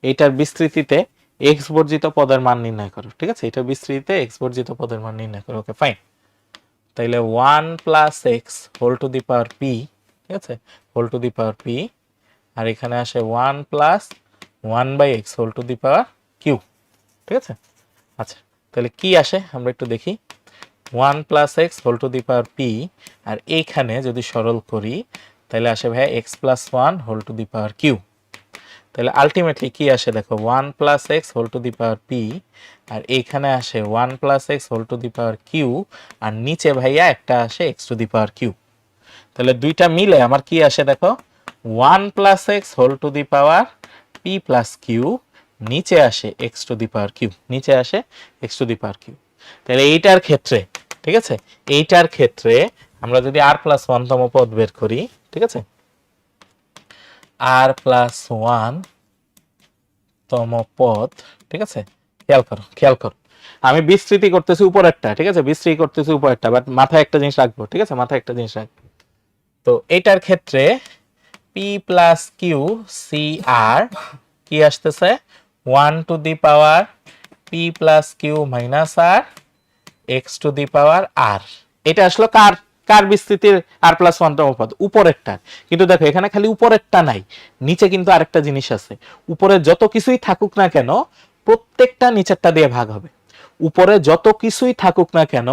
এইটার বিস্তৃতিতে এক্স বর্জিত পদের মান নির্ণয় করো, ঠিক আছে, এটা বিস্তৃতিতে এক্স বর্জিত পদের মান নির্ণয় করো। ওকে ফাইন, তাইলে 1 plus x whole to the power p, ঠিক আছে, whole to the power p, আর এখানে আসে 1 plus 1 by x whole to the power q, ঠিক আছে। আচ্ছা তাহলে কি আসে আমরা একটু দেখি, 1 plus x whole to the power p, আর এইখানে যদি সরল করি তাহলে আসে ভাইয়া x plus 1 whole to the power Q. তাহলে আলটিমেটলি কি আসে দেখো, 1 plus x whole to the power p, আর এইখানে আসে 1 plus x whole to the power q, আর নিচে ভাইয়া একটা আসে x to the power Q. তাহলে দুইটা মিলে আমার কি আসে দেখো, 1 plus x whole to the power P plus Q, নিচে আসে x to the power Q, নিচে আসে x to the power Q. তাহলে এইটার ক্ষেত্রে, ঠিক আছে, এইটার ক্ষেত্রে আমরা যদি আর প্লাস 1 তম পদ বের করি, ঠিক আছে, আর প্লাস 1 তম পদ, ঠিক আছে, খেয়াল করো খেয়াল করো, আমি বিস্তৃতি করতেছি উপরেরটা, ঠিক আছে, বিস্তৃতি করতেছি উপরেরটা, বাট মাথায় একটা জিনিস রাখবো, ঠিক আছে, মাথায় একটা জিনিস রাখবো। তো এইটার ক্ষেত্রে p plus Q C r কি আসতেছে, 1 to the power P plus q minus r x to the power r. এটা আসলো কার কার বিস্তৃতির আর প্লাস 1 তম পদ, উপরেরটা। কিন্তু দেখো এখানে খালি উপরেরটা নাই, নিচে কিন্তু আরেকটা জিনিস আছে। উপরে যত কিছুই থাকুক না কেন প্রত্যেকটা নিচেরটা দিয়ে ভাগ হবে, উপরে যত কিছুই থাকুক না কেন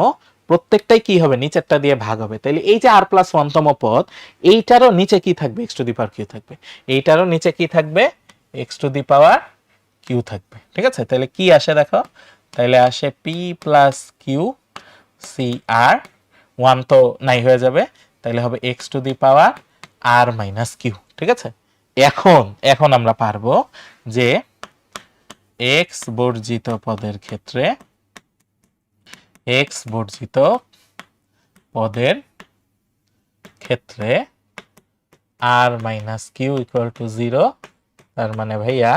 প্রত্যেকটাই কি হবে, নিচেরটা দিয়ে ভাগ হবে। তাহলে এই যে আর প্লাস 1 তম পদ, এইটারও নিচে কি থাকবে, X to the power Q থাকবে, এইটারও নিচে কি থাকবে, X to the power Q থাকবে, ঠিক আছে। তাহলে কি আসে দেখো, তাহলে আসে পি প্লাস কিউ সি আর, 1 তো নাই হয়ে যাবে, তাহলে হবে X to the power R minus Q, ঠিক আছে। এখন এখন আমরা পারবো যে এক্স বর্জিত পদের ক্ষেত্রে এক্স বর্জিত পদের ক্ষেত্রে r minus q equal to 0, তার মানে ভাইয়া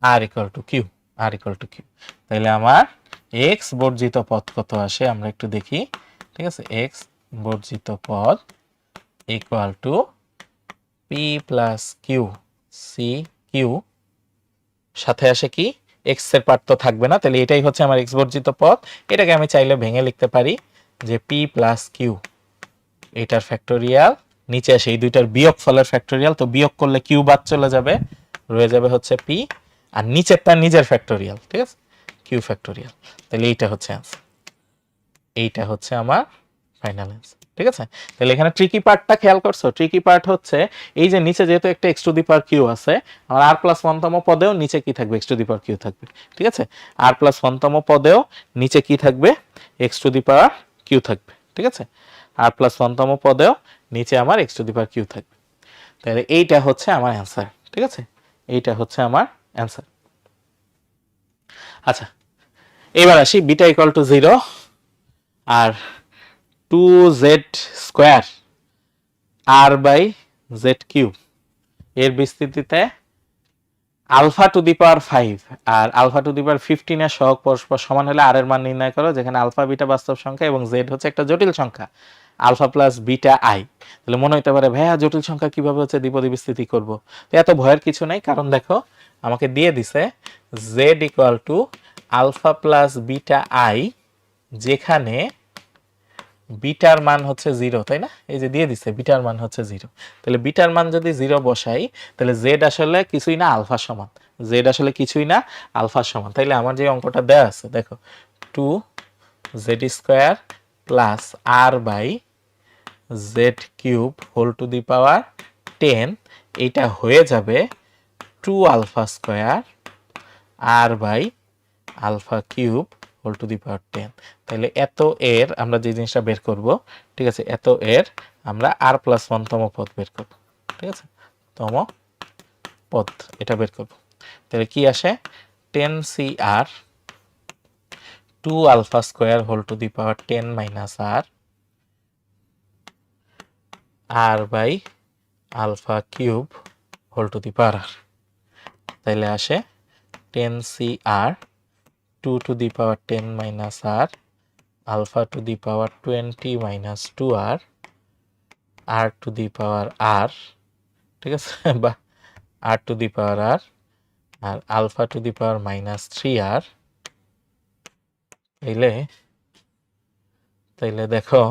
r equal to q, r equal to q. তাহলে আমার এক্স বর্জিত পদ কত আসে আমরা একটু দেখি। ঠিক আছে, এক্স বর্জিত পদ equal to P plus Q C Q, সাথে আসে কি এক্স এর পার্ট তো থাকবে না, তাহলে এটাই হচ্ছে আমার এক্স বর্জিত পদ। এটাকে আমি চাইলে ভেঙে লিখতে পারি যে পি প্লাস কিউ, এটার ফ্যাক্টোরিয়াল নিচে আসে এই দুইটার বিয়োগ ফলের ফ্যাক্টোরিয়াল, তো বিয়োগ করলে কিউ বাদ চলে যাবে, রয়ে যাবে হচ্ছে পি, আর নিচেরটা নিজের ফ্যাক্টোরিয়াল, ঠিক আছে, কিউ ফ্যাক্টোরিয়াল। তাহলে এইটা হচ্ছে অ্যান্সার, এইটা হচ্ছে আমার ফাইনাল অ্যান্সার। ঠিক আছে, তাহলে এখানে ট্রিকি পার্টটা খেয়াল করছো? ট্রিকি পার্ট হচ্ছে এই যে নিচে যেহেতু একটা X to the power Q আছে, আমার আর প্লাস ওয়ানতম পদেও নিচে কি থাকবে, X to the power Q থাকবে। ঠিক আছে, আর প্লাস ওয়ানতম পদেও নিচে কি থাকবে, X to the power Q থাকবে। ঠিক আছে, আর প্লাস ওয়ানতম পদেও নিচে আমার X to the power Q থাকবে। তাহলে এইটা হচ্ছে আমার অ্যান্সার। ঠিক আছে, এইটা হচ্ছে আমার অ্যান্সার। আচ্ছা, এবার আসি বিটা ইকুয়াল টু 0 আর 2z square r by z cube এর বিস্তৃতিতে আলফা টু দি পাওয়ার 5 আর আলফা টু দি পাওয়ার 15 এর সহগ পরস্পর সমান হলে আর এর মান নির্ণয় করো, যেখানে আলফা বিটা বাস্তব সংখ্যা এবং জেড হচ্ছে একটা জটিল সংখ্যা, আলফা প্লাস বিটা আই। তাহলে মনে হতে পারে ভাইয়া জটিল সংখ্যা কিভাবে হচ্ছে দ্বিপদী বিস্তৃতি করব? তো এত ভয়ের কিছু নাই, কারণ দেখো আমাকে দিয়ে দিছে Z equal to alpha plus beta I, যেখানে বিটার মান হচ্ছে 0, তাই না? এই যে দিয়ে দিছে বিটার মান হচ্ছে 0, তাহলে বিটার মান যদি 0 বসাই তাহলে জেড আসলে কিছুই না আলফা সমান, জেড আসলে কিছুই না আলফা সমান। তাইলে আমার যে অঙ্কটা দেওয়া আছে দেখো 2z square plus r by z cube whole to the power 10, এইটা হয়ে যাবে 2 alpha square r by alpha cube whole to the power 10। তাহলে এত এর আমরা যে জিনিসটা বের করব, ঠিক আছে, এত এর আমরা আর প্লাস ওয়ান তম পদ বের করব। ঠিক আছে, তম পদ এটা বের করব। তাহলে কি আসে, 10 c r 2 alpha square whole to the power 10 minus r r by alpha cube whole to the power r. তাহলে আসে 10 c r 2 to the power 10 minus r alpha to the power 20 minus 2r r to the power r, ঠিক আছে, বা r to the power r R alpha to the power minus 3r। তাইলে দেখো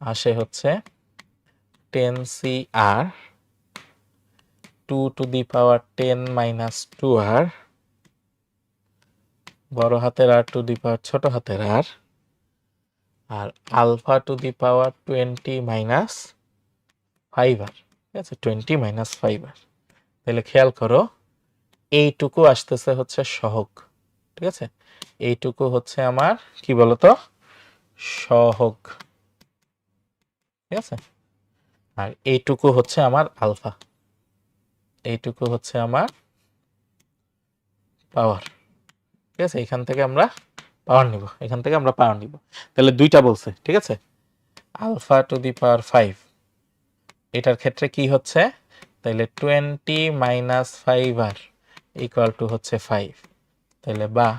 আসে হচ্ছে 10 cr 2 to the power 10 minus 2r বড় হাতের আর টু দি পাওয়ার ছোট হাতের আর আর alpha to the power 20 minus 5r। ঠিক আছে, 20 মাইনাস 5r। তাহলে খেয়াল করো এইটুকু আসতেছে হচ্ছে সহগ। ঠিক আছে, এইটুকু হচ্ছে আমার কি বলতো সহগ। ঠিক আছে, আর এইটুকু হচ্ছে আমার আলফা, এইটুকু হচ্ছে আমার পাওয়ার। ঠিক আছে, এখান থেকে আমরা পাওয়ার নিব, এখান থেকে আমরা পাওয়ার নিব। তাহলে দুইটা বলছে, ঠিক আছে, আলফা টু দি পাওয়ার 5 এটার ক্ষেত্রে কি হচ্ছে, তাহলে 20 মাইনাস 5r ইকুয়াল টু হচ্ছে 5, তাহলে বা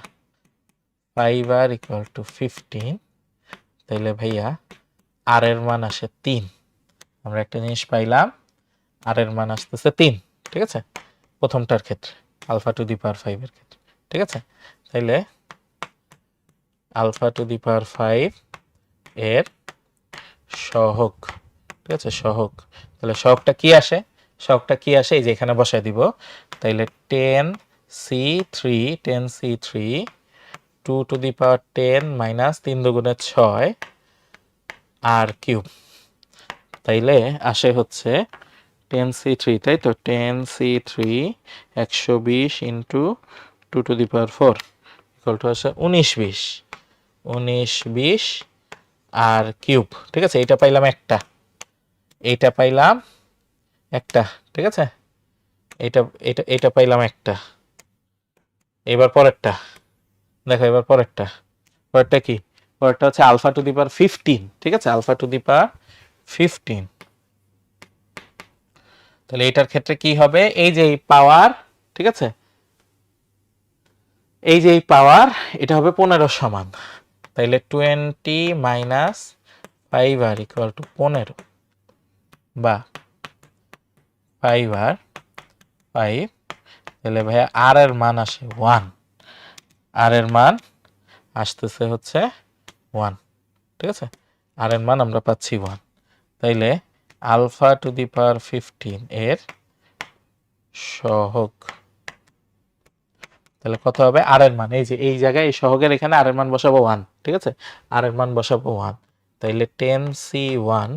5r ইকুয়াল টু 15। তাহলে ভাইয়া আর এর মান আসে 3। আমরা একটা জিনিস পাইলাম, আর এর মান আসতেছে 3। ঠিক আছে, প্রথমটার ক্ষেত্রে আলফা টু দি পাওয়ার 5 এর ক্ষেত্রে। ঠিক আছে, তাইলে আলফা টু দি পাওয়ার 5 এর সহগ। ঠিক আছে, সহগ। তাহলে সহগটা কি আসে, সহগটা কি আসে এই যে এখানে বসাই দিব। তাইলে 10c3 2 to the power 10 minus 3 দুগুণে 6 আর কিউব। তাইলে আসে হচ্ছে 10c3, তাই তো 10c3 120 into 2 to the power 4 equal to আসে 1920 আর কিউব। ঠিক আছে, এইটা পাইলাম একটা, এইটা পাইলাম একটা। ঠিক আছে, এটা এটা এটা পাইলাম একটা। এবার পরেরটা দেখো, এবার পরেরটা কি পরেরটা হচ্ছে আলফা টু দি পাওয়ার 15, ঠিক আছে, আলফা টু দি পাওয়ার 15। তাহলে এটার ক্ষেত্রে কি হবে, এই যে এই পাওয়ার, ঠিক আছে, এই যে এই পাওয়ার, এটা হবে 15 সমান, তাইলে 20 মাইনাস 5r ইকুয়াল টু 15, বা 5r 5, তাহলে ভাইয়া আর এর মান আসে 1, আর এর মান আসতেছে হচ্ছে 1, ঠিক আছে, আর এর মান আমরা পাচ্ছি 1। তাইলে আলফা টু দি পাওয়ার 15 এর সহগ, তাহলে কত হবে, আর এর মান, এই যে এই জায়গায় এই সহগের এখানে আর এর মান বসাবো 1, ঠিক আছে, আর এর মান বসাবো 1, তাইলে 10c1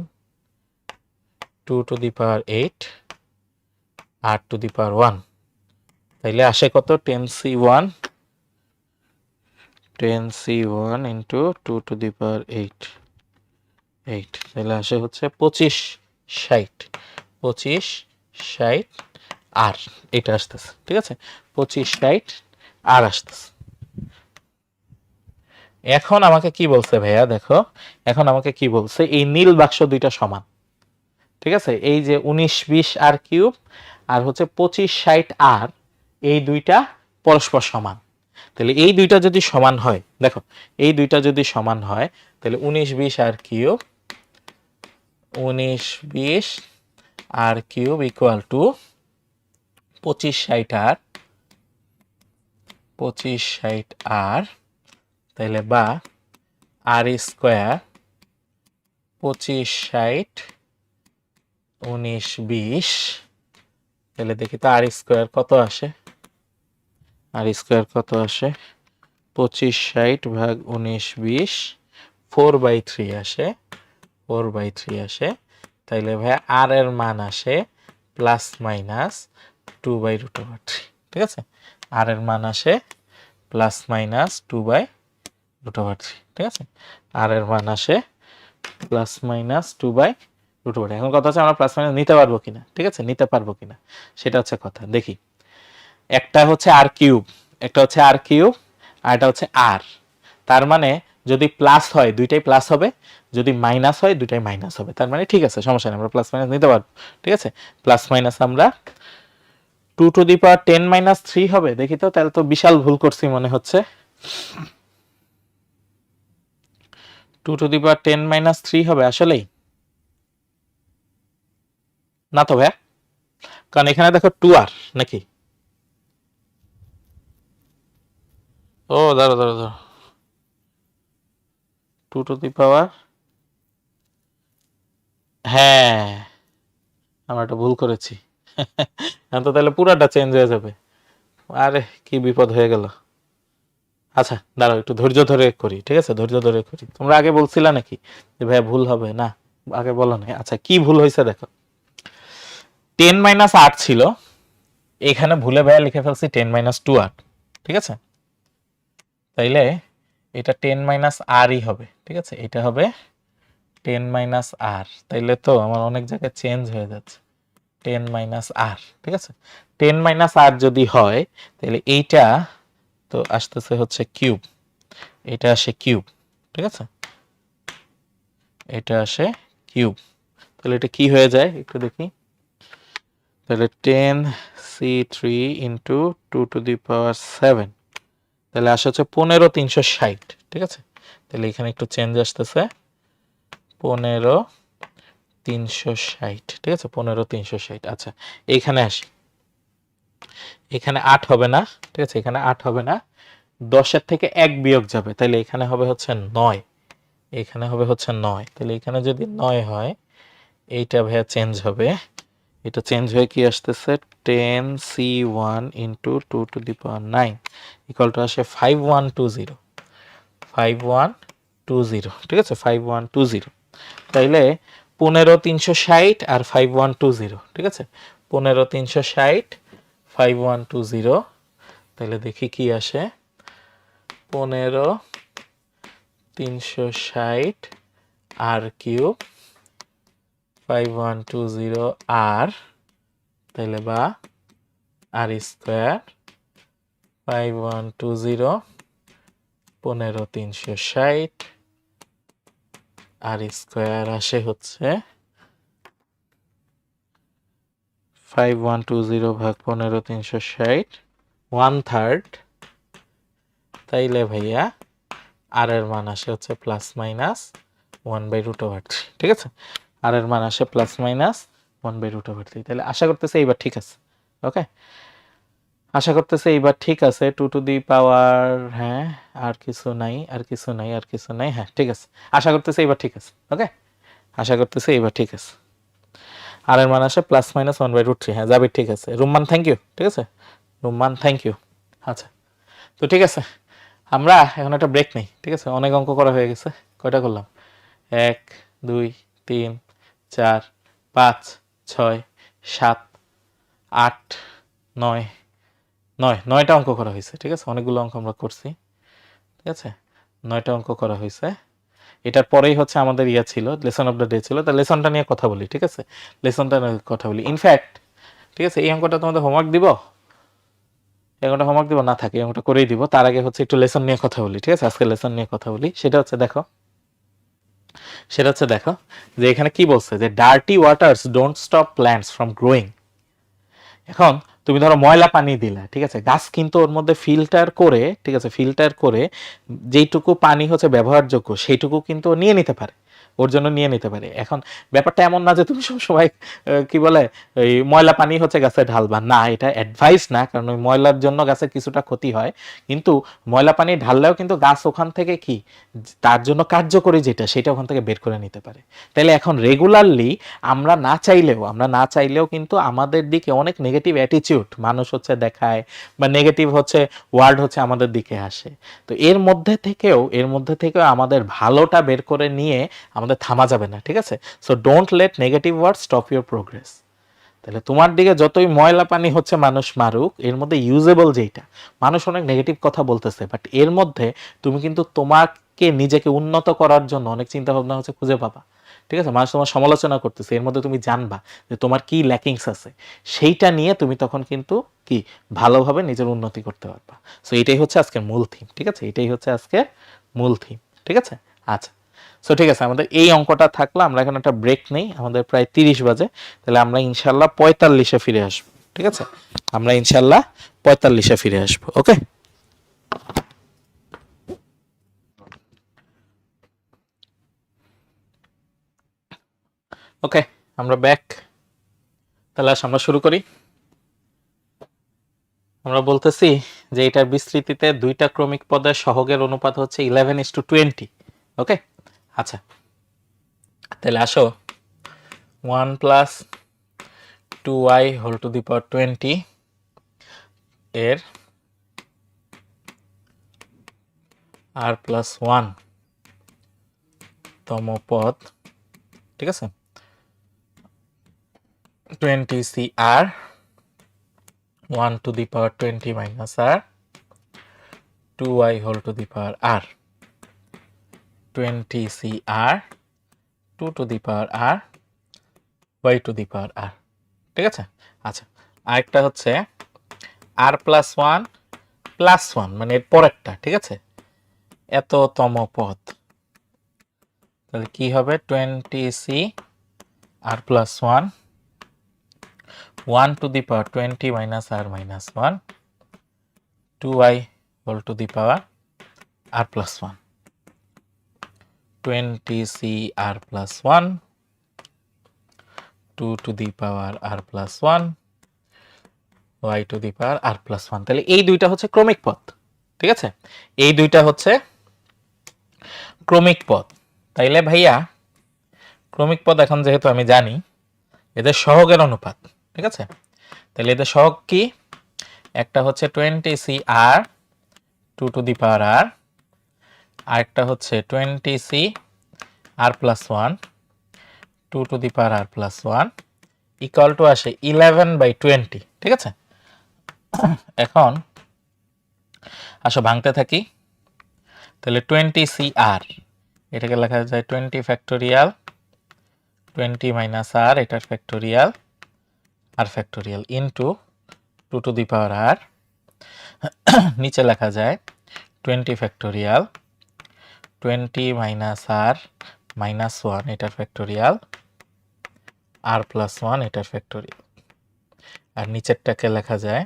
2 to the power 8 r to the power 1, তাইলে আসে কত, 10c1 into 2 to the power 8, তাহলে আসে হচ্ছে 2560 আর এটা আসতেছে, ঠিক আছে, 2560 আর আসতেছে। এখন আমাকে কি বলছে ভাইয়া, দেখো এখন আমাকে কি বলছে, এই নীল বাক্স দুইটা সমান, ঠিক আছে, এই যে 1920 আর কিউব আর হচ্ছে 2560 আর, এই দুইটা পরস্পর সমান। তাহলে এই দুইটা যদি সমান হয়, দেখো এই দুইটা যদি সমান হয়, তাহলে 1920 r cube, 1920 r cube equal to 2560 r, 2560 r, তাহলে বা আর স্কোয়ার 2560 1920, তাহলে দেখি তো আর স্কোয়ার কত আসে, আর স্কোয়ার কত আসে, 2560 ভাগ 1920 4/3 আসে, 4/3 আসে, তাইলে ভাই আর এর মান আসে প্লাস মাইনাস 2/√3, ঠিক আছে, আর এর মান আসে প্লাস মাইনাস 2/√3, ঠিক আছে, আর এর মান আসে প্লাস মাইনাস 2/√3। এখন কথা হচ্ছে আমরা প্লাস মাইনাস নিতে পারবো কিনা, ঠিক আছে, নিতে পারবো কিনা সেটা হচ্ছে কথা। দেখি, একটা হচ্ছে আর কিউব, একটা হচ্ছে আর কিউব, আর এটা হচ্ছে আর, তার মানে যদি প্লাস হয় দুইটাই প্লাস হবে, যদি মাইনাস হয় দুইটাই মাইনাস হবে, তার মানে ঠিক আছে, সমস্যা নেই, আমরা প্লাস মাইনাস নিতে পারবো, ঠিক আছে, প্লাস মাইনাস আমরা 2 টু দি পাওয়ার 10 মাইনাস 3 হবে, দেখি তো, তাহলে তো বিশাল ভুল করছি মনে হচ্ছে, 2 টু দি পাওয়ার 10 মাইনাস 3 হবে আসলেই না তো ভাইয়া, কারণ এখানে দেখো 2 আর নাকি, ও দাঁড়ো দাঁড়ো দাঁড়ো, 2 টু দি পাওয়ার, হ্যাঁ আমরা একটা ভুল করেছি, এখন তো তাহলে পুরাটা চেঞ্জ হয়ে যাবে, আরে কি বিপদ হয়ে গেল। আচ্ছা দাঁড়াও একটু ধৈর্য ধরে করি, ঠিক আছে, ধৈর্য ধরে করি, তোমরা আগে বলছিলা নাকি যে ভাইয়া ভুল হবে না, আগে বলো নাই, আচ্ছা কি ভুল হয়েছে দেখো, 10 মাইনাস 8 ছিল, এখানে ভুলে ভাইয়া লিখে ফেলছি 10 মাইনাস 2r, ঠিক আছে, তাইলে এটা 10 মাইনাস আরই হবে, ঠিক আছে, এটা হবে 10 মাইনাস আর, তাইলে তো আমার অনেক জায়গায় চেঞ্জ হয়ে যাচ্ছে, 10 মাইনাস আর, ঠিক আছে, 10 মাইনাস আর যদি হয় তাহলে এইটা তো আসতেছে হচ্ছে কিউব, এটা আসে কিউব, ঠিক আছে, এটা আসে কিউব, তাহলে এটা কি হয়ে যায় একটু দেখি, তাহলে 10c3 into 2 to the power 7, তাহলে আসে হচ্ছে 15360, ঠিক আছে, তাহলে এখানে একটু চেঞ্জ আসতেছে 15360, ঠিক আছে, 15360। আচ্ছা এইখানে আসি, এখানে 8 হবে না, ঠিক আছে, এখানে 8 হবে না, 10-এর থেকে 1 বিয়োগ যাবে, তাহলে এখানে হবে হচ্ছে 9, এখানে হবে হচ্ছে 9, তাহলে এখানে যদি 9 হয় এইটা ভাইয়া চেঞ্জ হবে, এটা চেঞ্জ হয়ে কি আসতেছে 10c1 into 2 to the power 9 equal to আসে 5120, 5120, ঠিক আছে, 5120, তাইলে 15360 আর 5120, ঠিক আছে, 15360 5120, তাহলে দেখি কি আসে, 15360 আর কিউব 5120 আর, তাহলে বা আর স্কোয়ার 5120 15360 আর স্কোয়ার আসে হচ্ছে 5120 ভাগ 15360 1/3। তাইলে ভাইয়া আর এর মান আসে হচ্ছে প্লাস মাইনাস 1/√3। ঠিক আছে, আর এর মান আসে প্লাস মাইনাস 1/√3। তাহলে আশা করতেছি এইবার ঠিক আছে। ওকে, আশা করতেছি এইবার ঠিক আছে। 2 টু দি পাওয়ার, হ্যাঁ আর কিছু নাই, আর কিছু নাই, আর কিছু নাই, হ্যাঁ ঠিক আছে। আশা করতেছি এইবার ঠিক আছে। ওকে, আশা করতেছি এইবার ঠিক আছে। আর এর মান আসে প্লাস মাইনাস 1/√3। হ্যাঁ যাবে, ঠিক আছে। Rumman thank you. ঠিক আছে, রুম্মান থ্যাংক ইউ। আচ্ছা, তো ঠিক আছে, আমরা এখন একটা ব্রেক নেই। ঠিক আছে, অনেক অঙ্ক করা হয়ে গেছে। কয়টা করলাম? 1 2 3 4 5 6 7 8 9 9টা অঙ্ক করা হয়েছে। ঠিক আছে, অনেকগুলো অঙ্ক আমরা করছি। ঠিক আছে, 9টা অঙ্ক করা হয়েছে। এটার পরেই হচ্ছে আমাদের ইয়া ছিল, লেসন অফ দ্য ডে ছিল। তা লেসনটা নিয়ে কথা বলি। ঠিক আছে, লেসনটা নিয়ে কথা বলি। ইনফ্যাক্ট ঠিক আছে, এই অঙ্কটা তোমাদের হোমওয়ার্ক দিব, এই অঙ্কটা হোমওয়ার্ক দিব না থাকে, এই অঙ্কটা করেই দিব। তার আগে হচ্ছে একটু লেসন নিয়ে কথা বলি। ঠিক আছে, আজকে লেসন নিয়ে কথা বলি। সেটা হচ্ছে দেখো, যে এখানে কি বলছে, যে dirty waters don't stop plants from growing. এখন তুমি ধরো ময়লা পানি দিলা, ঠিক আছে, গাছ কিন্তু ওর মধ্যে ফিল্টার করে, ঠিক আছে, ফিল্টার করে যেইটুকু পানি হচ্ছে ব্যবহারযোগ্য সেইটুকু কিন্তু নিয়ে নিতে পারে, ওর জন্য নিয়ে নিতে পারে। এখন ব্যাপারটা এমন না যে তুমি সবসময় কি বলে ওই ময়লা পানি হচ্ছে গাছে ঢালবা, না, এটা অ্যাডভাইস না, কারণ ওই ময়লার জন্য গাছের কিছুটা ক্ষতি হয়। কিন্তু ময়লা পানি ঢাললেও কিন্তু গাছ ওখান থেকে কি তার জন্য কার্যকরী যেটা সেটা ওখান থেকে বের করে নিতে পারে। তাইলে এখন রেগুলারলি আমরা না চাইলেও কিন্তু আমাদের দিকে অনেক নেগেটিভ অ্যাটিচিউড মানুষ হচ্ছে দেখায়, বা নেগেটিভ হচ্ছে ওয়ার্ড হচ্ছে আমাদের দিকে আসে। তো এর মধ্যে থেকেও আমাদের ভালোটা বের করে নিয়ে আমাদের থামা যাবে না। ঠিক আছে, so don't let negative word stop your progress. তাহলে তোমার দিকে যতই ময়লা পানি হচ্ছে মানুষ মারুক, এর মধ্যে ইউজেবল যেটা, মানুষ অনেক নেগেটিভ কথা বলতেছে, বাট এর মধ্যে তুমি কিন্তু তোমাকে নিজেকে উন্নত করার জন্য অনেক চিন্তা ভাবনা হচ্ছে খুঁজে পাবা। ঠিক আছে, মানুষ তোমার সমালোচনা করতেছে, এর মধ্যে তুমি জানবা যে তোমার কি ল্যাকিংস আছে, সেইটা নিয়ে তুমি তখন কিন্তু কি ভালোভাবে নিজের উন্নতি করতে পারবা। সো এটাই হচ্ছে আজকের মূল থিম। ঠিক আছে, এটাই হচ্ছে আজকের মূল থিম। ঠিক আছে, আচ্ছা, সো ঠিক আছে, আমাদের এই অঙ্কটা থাকলো। আমরা এখন একটা ব্রেক নেই, আমাদের প্রায় 30 বাজে। তাহলে আমরা ইনশাল্লাহ 45-এ ফিরে আসবো। ঠিক আছে, আমরা ইনশাল্লাহ 45-এ ফিরে আসবো। ওকে, ওকে, আমরা ব্যাক। তাহলে আমরা শুরু করি। আমরা বলতেছি যে এটার বিস্তৃতিতে দুইটা ক্রমিক পদের সহগের অনুপাত হচ্ছে 11:20। ওকে, আচ্ছা, তাহলে আসো 1 plus 2y whole to the power 20 এর r প্লাস 1 তম পদ, ঠিক আছে, 20cr 1 to the power 20 minus r 2y whole to the power r 20cr 2 to the power r y to the power r। ঠিক আছে, আচ্ছা, আরেকটা হচ্ছে r প্লাস 1 প্লাস 1 মানে এর পরেরটা। ঠিক আছে, এততম পদ, তাহলে কি হবে 20c r plus 1 1 to the power 20 minus r minus 1 2y whole to the power r plus 1 20c r plus 1 2 to the power r plus 1 y to the power r plus 1। তাহলে এই দুইটা হচ্ছে ক্রমিক পদ। ঠিক আছে, এই দুইটা হচ্ছে ক্রমিক পদ। তাইলে ভাইয়া ক্রমিক পদ এখন যেহেতু আমি জানি এদের সহগের অনুপাত, ঠিক আছে, তাহলে এদের সহগ কি? একটা হচ্ছে 20cr 2 to the power r, আরেকটা হচ্ছে 20cr plus 1 2 to the power r plus 1 equal two আসে 11/20। ঠিক আছে, এখন আসো ভাঙতে থাকি। তাহলে 20cr এটাকে লেখা যায় 20 ফ্যাক্টোরিয়াল 20 মাইনাস r এটার factorial R factorial into 2 to the power r নিচে লেখা যায় 20 ফ্যাক্টোরিয়াল 20 মাইনাস r -1 এটার ফ্যাক্টোরিয়াল r+1 এটার ফ্যাক্টোরিয়াল, আর নিচেরটাকে লেখা যায়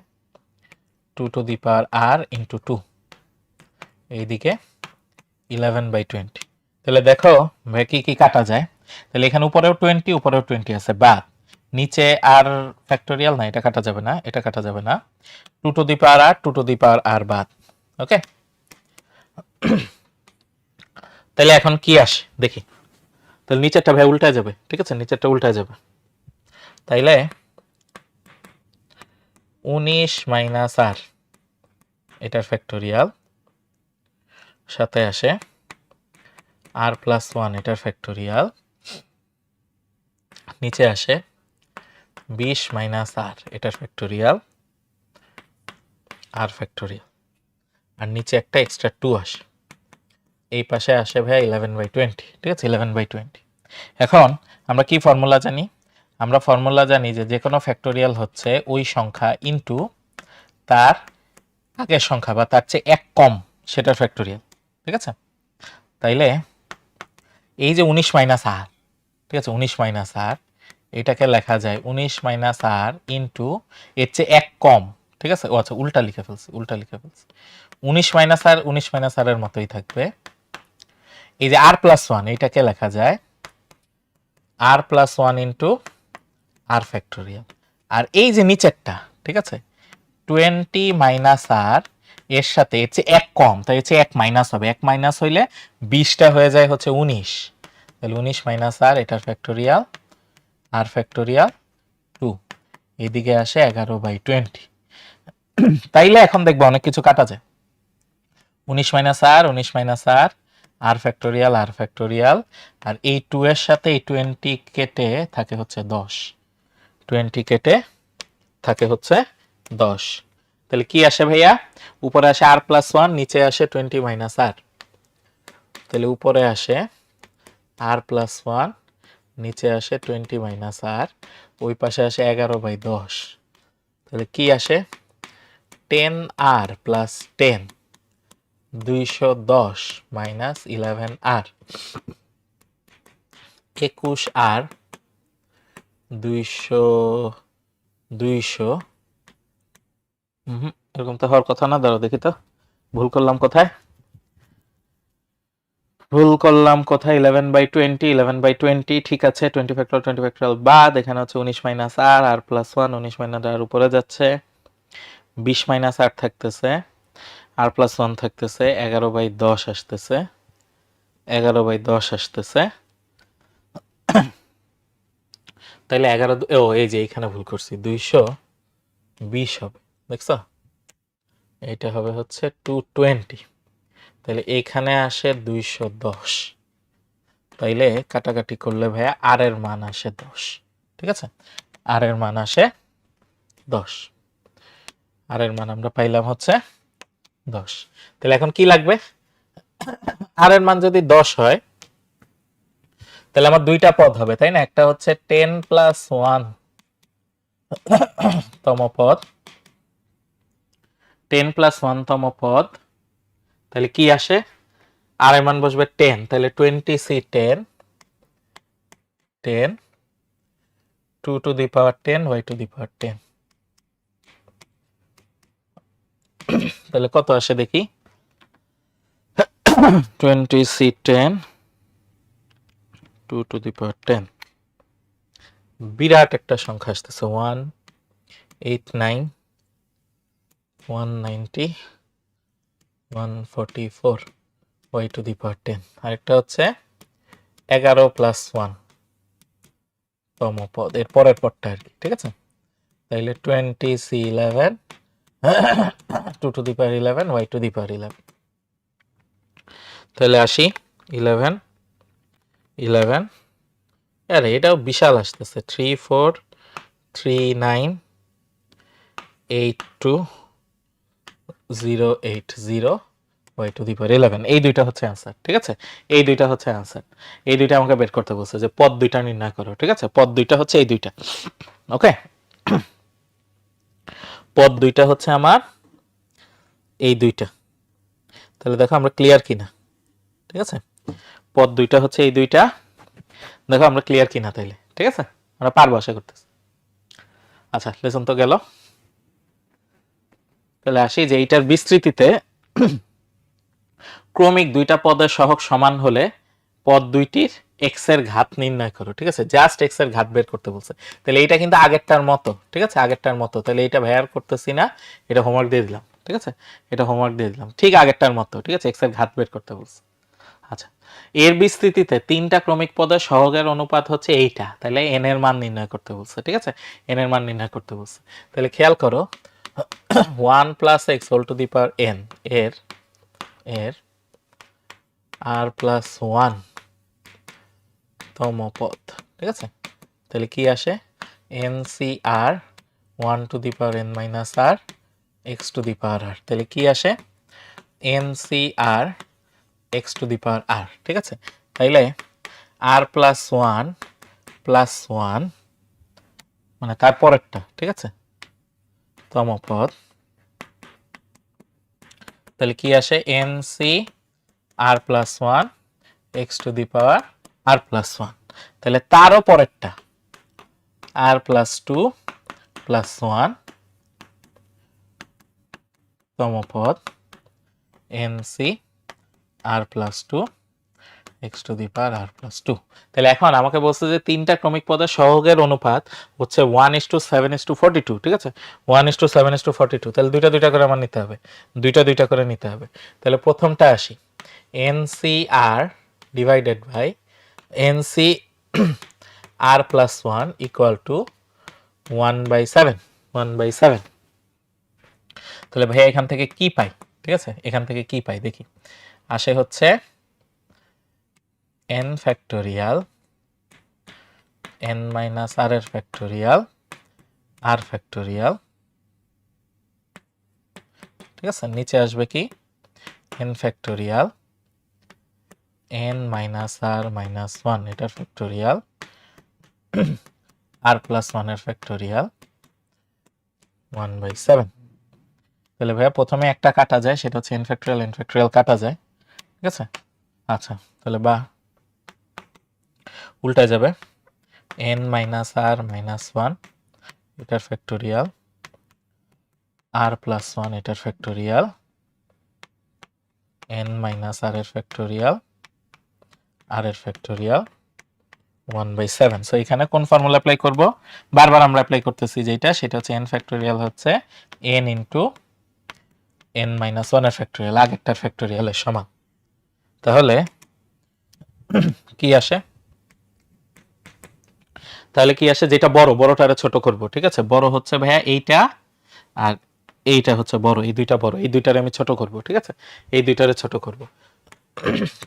2 to the power r into 2, এইদিকে 11/20। তাহলে দেখো ভাই কি কি কাটা যায়। তাহলে এখানে উপরেও 20 উপরেও 20 আছে, বাদ নিচে আর ফ্যাক্টোরিয়াল না, এটা কাটা যাবে না, এটা কাটা যাবে না। 2 to the power r 2 to the power r বাদ। ওকে, তাহলে এখন কি আসে দেখি। তাহলে নিচেরটা ভাই উল্টায় যাবে, ঠিক আছে, নিচেরটা উল্টায় যাবে। তাইলে 19 মাইনাস r এটার ফ্যাক্টোরিয়াল সাথে আসে r+1 এটার ফ্যাক্টোরিয়াল, নিচে আসে 20 মাইনাস r এটার ফ্যাক্টোরিয়াল r ফ্যাক্টোরিয়াল, আর নিচে একটা এক্সট্রা 2 আসে, এই পাশে আসে ভাই 11/20, ঠিক আছে, 11/20। এখন আমরা কি ফর্মুলা জানি? আমরা ফর্মুলা জানি যে কোনো ফ্যাক্টোরিয়াল হচ্ছে ওই সংখ্যা ইনটু তার আগের সংখ্যা বা তার চেয়ে এক কম সেটার ফ্যাক্টোরিয়াল, ঠিক আছে। তাইলে এই যে 19 মাইনাস r, ঠিক আছে, 19 মাইনাস r এটাকে লেখা যায় 19 মাইনাস r ইনটু এর চেয়ে এক কম, ঠিক আছে। ও আচ্ছা, উল্টা লিখে ফেলছি 19 মাইনাস r 19 মাইনাস r এর মতোই থাকবে। এই যে r+1 এটাকে লেখা যায় r+1 ইন্টু r ফ্যাক্টোরিয়াল, আর এই যে নিচেরটা, ঠিক আছে, 20 মাইনাস r এর সাথে এর চেয়ে এক কম, তাই এর চেয়ে এক মাইনাস হবে, এক মাইনাস হইলে 20টা হয়ে যায় হচ্ছে 19, তাহলে 19 মাইনাস r এটার ফ্যাক্টোরিয়াল r ফ্যাক্টোরিয়াল 2, এদিকে আসে 11/20। তাইলে এখন দেখবো অনেক কিছু কাটা যায়। 19 minus r 19 minus r factorial r factorial, আর এই 2 এর সাথে এই 20 কেটে থাকে হচ্ছে 10, 20 কেটে থাকে হচ্ছে 10। তাহলে কি আসে ভাইয়া? উপরে আসে r+1, নিচে আসে 20 মাইনাস r। তাহলে উপরে আসে r+1, নিচে আসে 20 মাইনাস r, ওই পাশে আসে 11/10। তাহলে কি আসে? 10r plus 10, 210 minus 11r, 21r 200 এরকম তো হওয়ার কথা না। দাঁড়াও দেখি তো ভুল করলাম কোথায়, 11/20, ঠিক আছে। 20 ফ্যাক্টরিয়াল বাদ, এখানে হচ্ছে 19 minus r r+1, 19 minus r উপরে যাচ্ছে, 20 মাইনাস r থাকতেছে, r+1 থাকতেছে, 11/10 আসতেছে, 11/10 আসতেছে। তাইলে 11, ও এই যে এখানে ভুল করছি, 220 হবে, দেখছো, এটা হবে হচ্ছে 220। তাহলে এইখানে আসে 210, তাইলে কাটাকাটি করলে ভাইয়া আর এর মান আসে 10, ঠিক আছে, আর এর মান আসে 10, আর এর মান আমরা পাইলাম হচ্ছে 10। তাহলে এখন কি লাগবে? আর এর মান যদি 10 হয় তাহলে আমার দুইটা পদ হবে, তাই না? একটা হচ্ছে 10 প্লাস 1 তম পদ, 10 প্লাস 1 তম পদ। তাহলে কি আসে? আর এর মান বসবে 10, তাহলে 20c10, 10 2 to the power 10 y to the power 10। তাহলে কত আসে দেখি, 20c10 2 টু দি পাওয়ার 10, বিরাট একটা সংখ্যা আসতেছে, 189 190 144 y টু দি পাওয়ার 10। আরেকটা হচ্ছে 11 প্লাস 1 তম পদ, এর পরের পদটা আর কি, ঠিক আছে। তাইলে 20c11 2 to the power 11 y to the power 11। তাহলে আসি 11 11, আরে এটাও বিশাল আসতেছে, 34398280 y টু দি পাওয়ার 11। এই দুইটা হচ্ছে आंसर, ঠিক আছে, এই দুইটা হচ্ছে आंसर। এই দুইটা আমাকে বের করতে বলছে যে পদ দুইটা নির্ণয় করো, ঠিক আছে। পদ দুইটা হচ্ছে এই দুইটা, ওকে। পদ দুইটা হচ্ছে আমার এই দুইটা। তাহলে দেখো আমরা ক্লিয়ার কিনা, ঠিক আছে। পদ দুইটা হচ্ছে এই দুইটা। দেখো আমরা ক্লিয়ার কিনা তাইলে, ঠিক আছে, আমরা পারবো আশা করতেছি। আচ্ছা লেসন তো গেল। তাহলে আসি যে এইটার বিস্তৃতিতে ক্রমিক দুইটা পদের সহগ সমান হলে পদ দুইটির এক্স এর ঘাত নির্ণয় করো, ঠিক আছে, জাস্ট এক্স এর ঘাত বের করতে বলছে। তাহলে এইটা কিন্তু আগেরটার মতো, ঠিক আছে, আগেরটার মতো। তাহলে এইটা ভাইয়ার করতেছি না, এটা হোমওয়ার্ক দিয়ে দিলাম, ঠিক আছে, এটা হোমওয়ার্ক দিয়ে দিলাম, ঠিক আগেরটার মতো, ঠিক আছে, এক্স এর ঘাত বের করতে বলছে। আচ্ছা, এর বিস্তৃতিতে তিনটা ক্রমিক পদের সহগের অনুপাত হচ্ছে এইটা, তাহলে এন এর মান নির্ণয় করতে বলছে, ঠিক আছে, এন এর মান নির্ণয় করতে বলছে। তাহলে খেয়াল করো 1 plus x whole to the power N এর এর আর প্লাস 1 তম পদ, ঠিক আছে। তাহলে কি আসে, N C R 1 to the power n minus r x to the power r. তাহলে কি আসে, N C r x to the power r, ঠিক আছে। তাইলে আর প্লাস 1 মানে তারপরেরটা, ঠিক আছে, তম পদ। তাহলে কি আসে, N C R plus 1 X to the power R plus 1। তাহলে তারও পরেরটা আর প্লাস 2 প্লাস 1 তম পদ N C R plus 2 X to the power R plus 2। তাহলে এখন আমাকে বলছে যে তিনটা ক্রমিক পদের সহগের অনুপাত হচ্ছে 1:7:42, ঠিক আছে, 1:7:42। তাহলে দুইটা দুইটা করে আমার নিতে হবে, দুইটা দুইটা করে নিতে হবে। তাহলে প্রথমটা আসি, N C R divided by N C R plus 1 equal to 1/7, 1/7। তাহলে ভাইয়া এখান থেকে কি পাই, ঠিক আছে, এখান থেকে কি পাই দেখি, আসে হচ্ছে n ফ্যাক্টোরিয়াল n মাইনাস আর এর ফ্যাক্টোরিয়াল আর ফ্যাক্টোরিয়াল, ঠিক আছে, নিচে আসবে কি n factorial n minus r minus 1 এটার ফ্যাক্টোরিয়াল আর প্লাস 1 এর ফ্যাক্টোরিয়াল 1/7। তাহলে ভাইয়া প্রথমে একটা কাটা যায়, সেটা হচ্ছে n ফ্যাক্টোরিয়াল কাটা যায়, ঠিক আছে। আচ্ছা তাহলে বা উল্টা যাবে, n মাইনাস আর মাইনাস 1 এটার ফ্যাক্টোরিয়াল আর প্লাস 1 এটার ফ্যাক্টোরিয়াল n মাইনাস আর এর ফ্যাক্টোরিয়াল আর এর ফ্যাক্টোরিয়াল 1/7। সো এখানে কোন ফর্মুলা অ্যাপ্লাই করব, বারবার আমরা অ্যাপ্লাই করতেছি যেটা, সেটা হচ্ছে n ফ্যাক্টোরিয়াল হচ্ছে n ইনটু n মাইনাস 1 এর ফ্যাক্টোরিয়াল আগেরটার ফ্যাক্টোরিয়ালের সমান। তাহলে কি আসে, তাহলে কি আসে, যেটা বড় বড়টারে ছোট করব, ঠিক আছে, বড় হচ্ছে ভাইয়া এইটা আর এইটা হচ্ছে বড়, এই দুইটা বড়, এই দুইটারে আমি ছোট করব, ঠিক আছে, এই দুইটারে ছোট করব।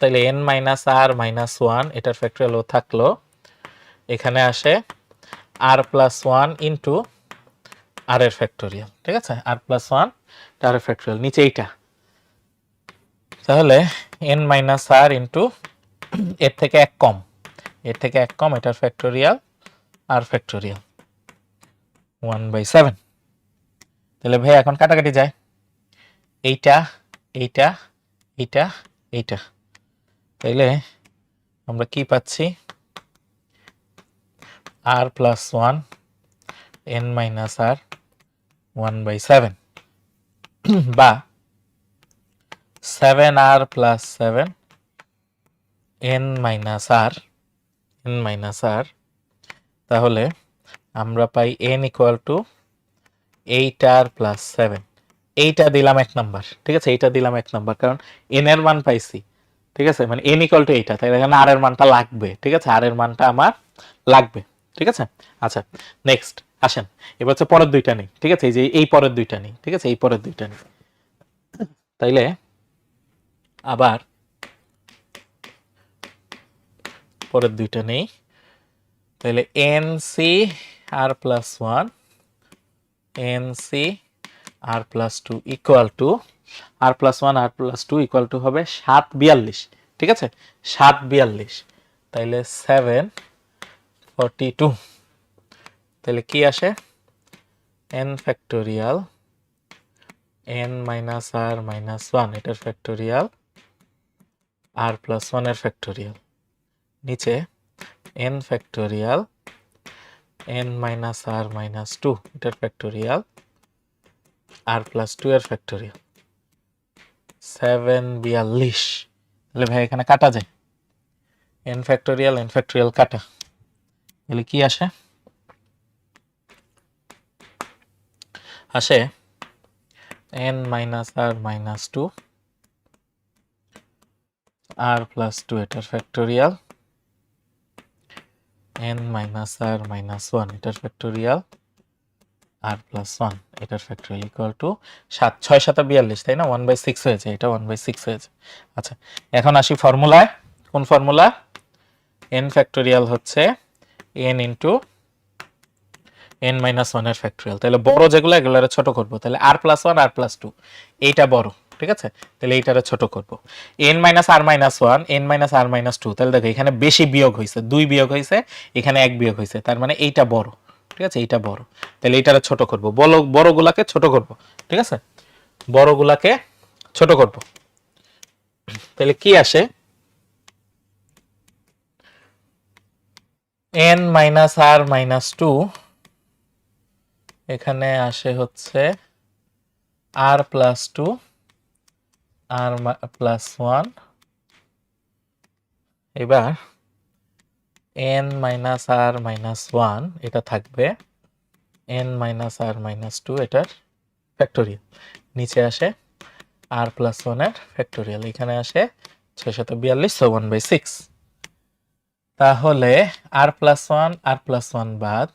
তাহলে n মাইনাস আর মাইনাস 1 এটার ফ্যাক্টোরিয়াল থাকলো, এখানে আসে আর প্লাস 1 ইন্টু আর এর ফ্যাক্টোরিয়াল, ঠিক আছে, আর প্লাস 1 আর এর ফ্যাক্টোরিয়াল, নিচে এইটা। তাহলে n মাইনাস আর ইন্টু এর থেকে এক কম, এর থেকে এক কম এটার ফ্যাক্টোরিয়াল আর ফ্যাক্টোরিয়াল 1/7। তাহলে ভাই এখন কাটাকাটি যায়, এইটা এইটা এইটা এইটা, তাইলে আমরা কি পাচ্ছি, আর প্লাস 1 n মাইনাস আর 1/7 বা 7r প্লাস 7 n মাইনাস আর, তাহলে আমরা পাই n equal two 8r plus 7। এইটা দিলাম এক নাম্বার, ঠিক আছে, এইটা দিলাম এক নাম্বার, কারণ n এর মান পাইছি, ঠিক আছে, মানে n ইকুয়াল টু এইটা, তাই এখানে আর এর মানটা লাগবে, ঠিক আছে, আর এর মানটা আমার লাগবে, ঠিক আছে। আচ্ছা নেক্সট আসেন, এবার হচ্ছে পরের দুইটা নেই, ঠিক আছে, এই যে এই পরের দুইটা নেই, ঠিক আছে, এই পরের দুইটা নেই। তাইলে আবার পরের দুইটা নেই, তাহলে N C R plus 1 N C R plus 2 equal to R plus 1 R plus 2 equal to হবে 742, ঠিক আছে, 742। তাইলে 742। তাহলে কি আসে, n factorial n minus r minus 1 এটার ফ্যাক্টোরিয়াল আর প্লাস ওয়ান এর ফ্যাক্টোরিয়াল, নিচে N factorial N minus r minus two এটার ফ্যাক্টোরিয়াল আর প্লাস টু এর ফ্যাক্টোরিয়াল 742। তাহলে ভাই এখানে কাটা যায়, এন ফ্যাক্টোরিয়াল কাটা, তাহলে কি আসে? আসে N minus r minus two R plus two এটার factorial N minus r minus one এটার ফ্যাক্টোরিয়াল আর প্লাস ওয়ান এটার ফ্যাক্টোরিয়াল ইকুয়াল টু 6 7 42, তাই না? 1/6 হয়েছে, এটা 1/6 হয়েছে। আচ্ছা, এখন আসি ফর্মুলায়। কোন ফর্মুলা? এন ফ্যাক্টোরিয়াল হচ্ছে N into N minus one এর ফ্যাক্টোরিয়াল। তাহলে বড় যেগুলো এগুলো ছোট করবো, তাহলে আর প্লাস ওয়ান আর প্লাস টু এইটা বড়, ঠিক আছে? তাহলে এইটারে ছোট করব। N minus r minus one N minus r minus two, তাহলে দেখো এখানে বেশি বিয়োগ হয়েছে, 2 বিয়োগ হয়েছে, এখানে 1 বিয়োগ হয়েছে, তার মানে এইটা বড়, ঠিক আছে? এইটা বড়, তাহলে এইটারে ছোট করব, বড়গুলাকে ছোট করব, ঠিক আছে? বড়গুলাকে ছোট করব, তাহলে কি আসে? N minus r minus two এখানে আসে হচ্ছে আর plus two R plus one. এবার N minus r minus one এটা থাকবে N minus r minus two এটার ফ্যাক্টোরিয়াল, নিচে আসে আর প্লাস ওয়ানের ফ্যাক্টোরিয়াল, এখানে আসে 6 7 42, 1/6। তাহলে আর প্লাস ওয়ান বাদ